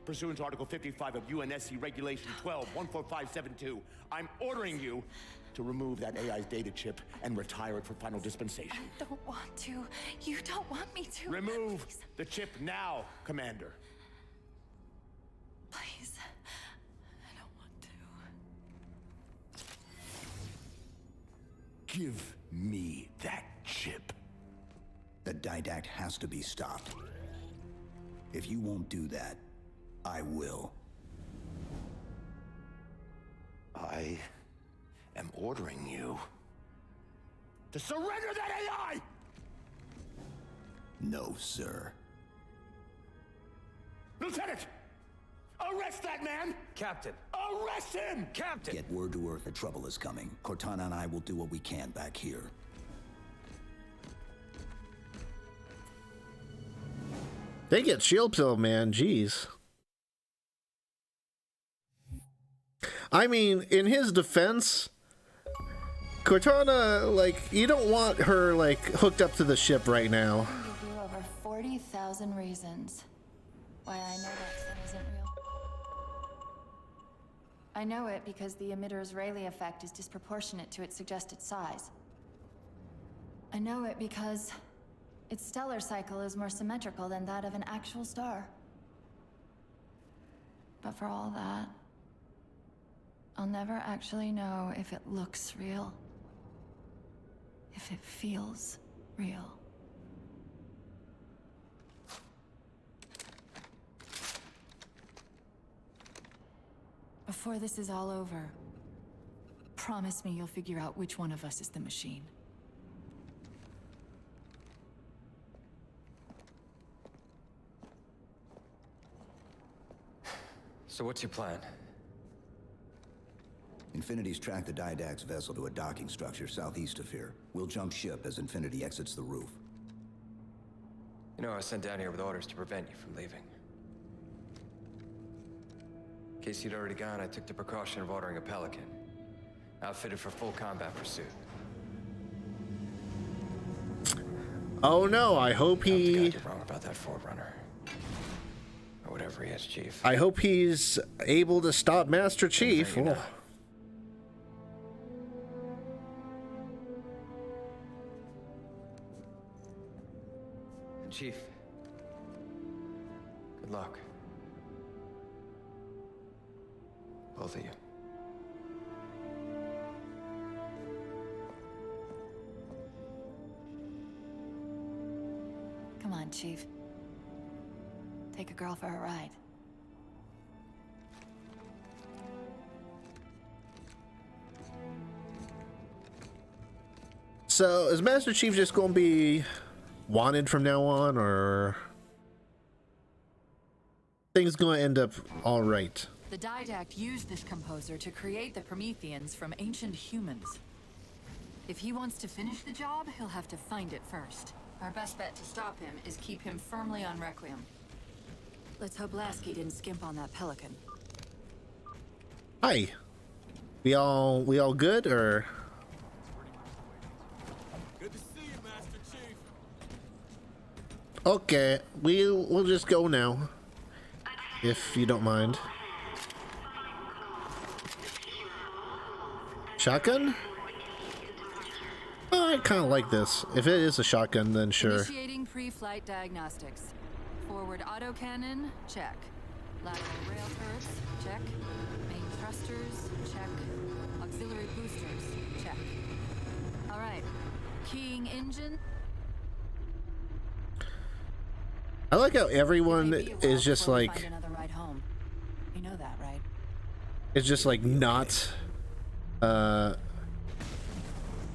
Pursuant to Article 55 of UNSC Regulation 12-14572, I'm ordering you to remove that AI's data chip and retire it for final dispensation. I don't want to. You don't want me to. Remove the chip now, Commander. Please. I don't want to. Give me that chip. The Didact has to be stopped. If you won't do that, I will. I am ordering you to surrender that AI! No, sir. Lieutenant! Arrest that man! Captain! Arrest him! Captain! Get word to Earth that trouble is coming. Cortana and I will do what we can back here. They get shield pill, man. Jeez. I mean, in his defense, Cortana, like, you don't want her, like, hooked up to the ship right now. I can give you over 40,000 reasons why I know that sun isn't real. I know it because the emitter's Rayleigh effect is disproportionate to its suggested size. I know it because its stellar cycle is more symmetrical than that of an actual star. But for all that, I'll never actually know if it looks real. If it feels real. Before this is all over, promise me you'll figure out which one of us is the machine. So what's your plan? Infinity's tracked the Didact's vessel to a docking structure southeast of here. We'll jump ship as Infinity exits the roof. You know, I was sent down here with orders to prevent you from leaving. In case you'd already gone, I took the precaution of ordering a Pelican. Outfitted for full combat pursuit. Oh no, I hope he... You're wrong about that Forerunner. Or whatever he is, Chief. I hope he's able to stop Master Chief. You know. Chief, good luck. Both of you. Come on, Chief. Take a girl for a ride. So, is Master Chief just going to be wanted from now on, or things going to end up all right? The Didact used this composer to create the Prometheans from ancient humans. If he wants to finish the job, he'll have to find it first. Our best bet to stop him is keep him firmly on Requiem. Let's hope Lasky didn't skimp on that Pelican. Hi. We all good, or? Good to see you, Master Chief. Okay, we'll just go now, if you don't mind. Shotgun? Oh, I kind of like this. If it is a shotgun, then sure. Initiating pre-flight diagnostics. Forward autocannon, check. Lateral rail turrets, check. Main thrusters, check. Auxiliary boosters, check. All right. Keying engine. I like how everyone is just like... Find another ride home. You know that, right? It's just like not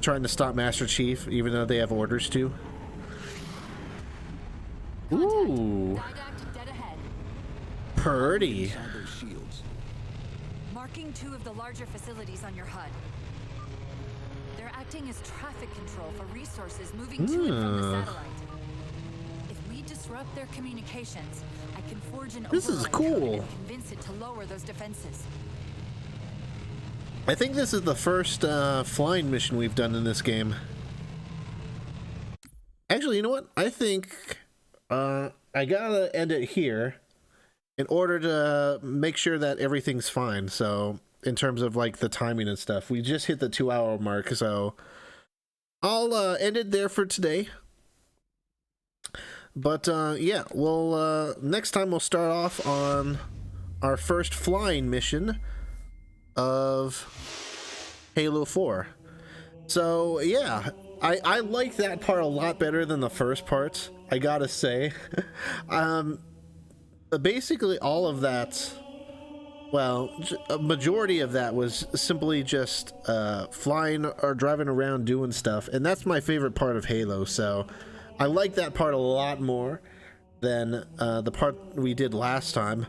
trying to stop Master Chief, even though they have orders to. Ooh. Didact dead ahead. Pretty. Marking 2 of the larger facilities on your HUD. They're acting as traffic control for resources moving to and from the satellite. If we disrupt their communications, I can forge an This is override cool. code and convince it to lower those defenses. I think this is the first flying mission we've done in this game. Actually, you know what? I think I gotta end it here in order to make sure that everything's fine. So, in terms of like the timing and stuff, we just hit the 2-hour mark. So, I'll end it there for today. But yeah, we'll next time we'll start off on our first flying mission of Halo 4. So yeah, I like that part a lot better than the first parts, I gotta say. Basically all of that, well, a majority of that was simply just flying or driving around doing stuff, and that's my favorite part of Halo. So I like that part a lot more than the part we did last time.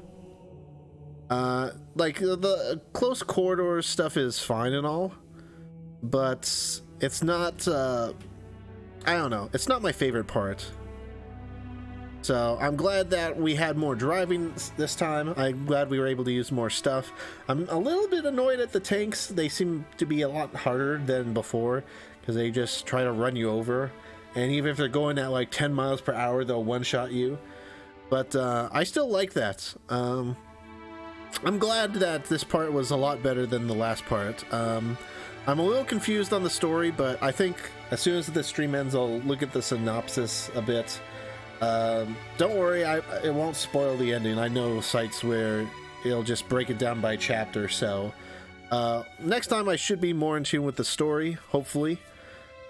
Like the close corridor stuff is fine and all, but it's not, I don't know, it's not my favorite part. So I'm glad that we had more driving this time. I'm glad we were able to use more stuff. I'm a little bit annoyed at the tanks. They seem to be a lot harder than before because they just try to run you over. And even if they're going at like 10 miles per hour, they'll one-shot you. But I still like that. I'm glad that this part was a lot better than the last part. I'm a little confused on the story, but I think as soon as the stream ends, I'll look at the synopsis a bit. Don't worry, it won't spoil the ending. I know sites where it'll just break it down by chapter, so next time I should be more in tune with the story, hopefully.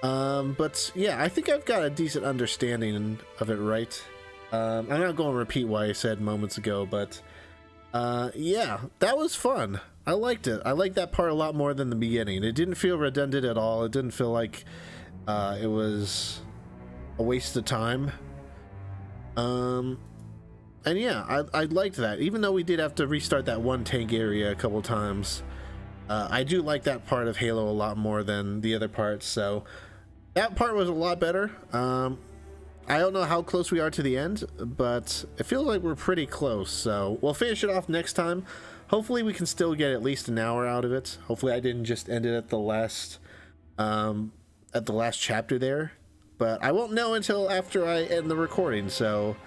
But yeah, I think I've got a decent understanding of it, right? I'm not going to repeat what I said moments ago, but yeah, that was fun. I liked it. I liked that part a lot more than the beginning. It didn't feel redundant at all. It didn't feel like it was a waste of time. And yeah, I liked that. Even though we did have to restart that one tank area a couple times, I do like that part of Halo a lot more than the other parts, so that part was a lot better. I don't know how close we are to the end, but it feels like we're pretty close, so we'll finish it off next time. Hopefully we can still get at least an hour out of it. Hopefully I didn't just end it at the last chapter there. But I won't know until after I end the recording, so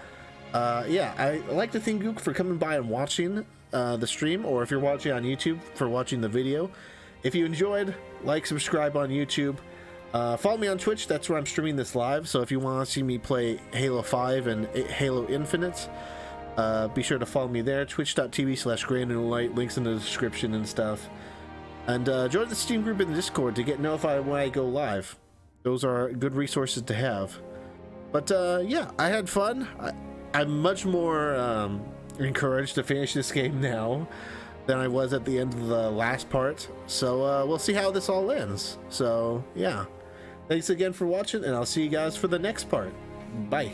yeah, I'd like to thank Gook for coming by and watching the stream, or if you're watching on YouTube, for watching the video. If you enjoyed, like, subscribe on YouTube. Follow me on Twitch, that's where I'm streaming this live, so if you want to see me play Halo 5 and Halo Infinite, be sure to follow me there, twitch.tv/GrandNoodleLite, links in the description and stuff. And join the Steam group in the Discord to get notified when I go live. Those are good resources to have. But yeah, I had fun. I'm much more encouraged to finish this game now than I was at the end of the last part. So we'll see how this all ends. So yeah, thanks again for watching, and I'll see you guys for the next part. Bye.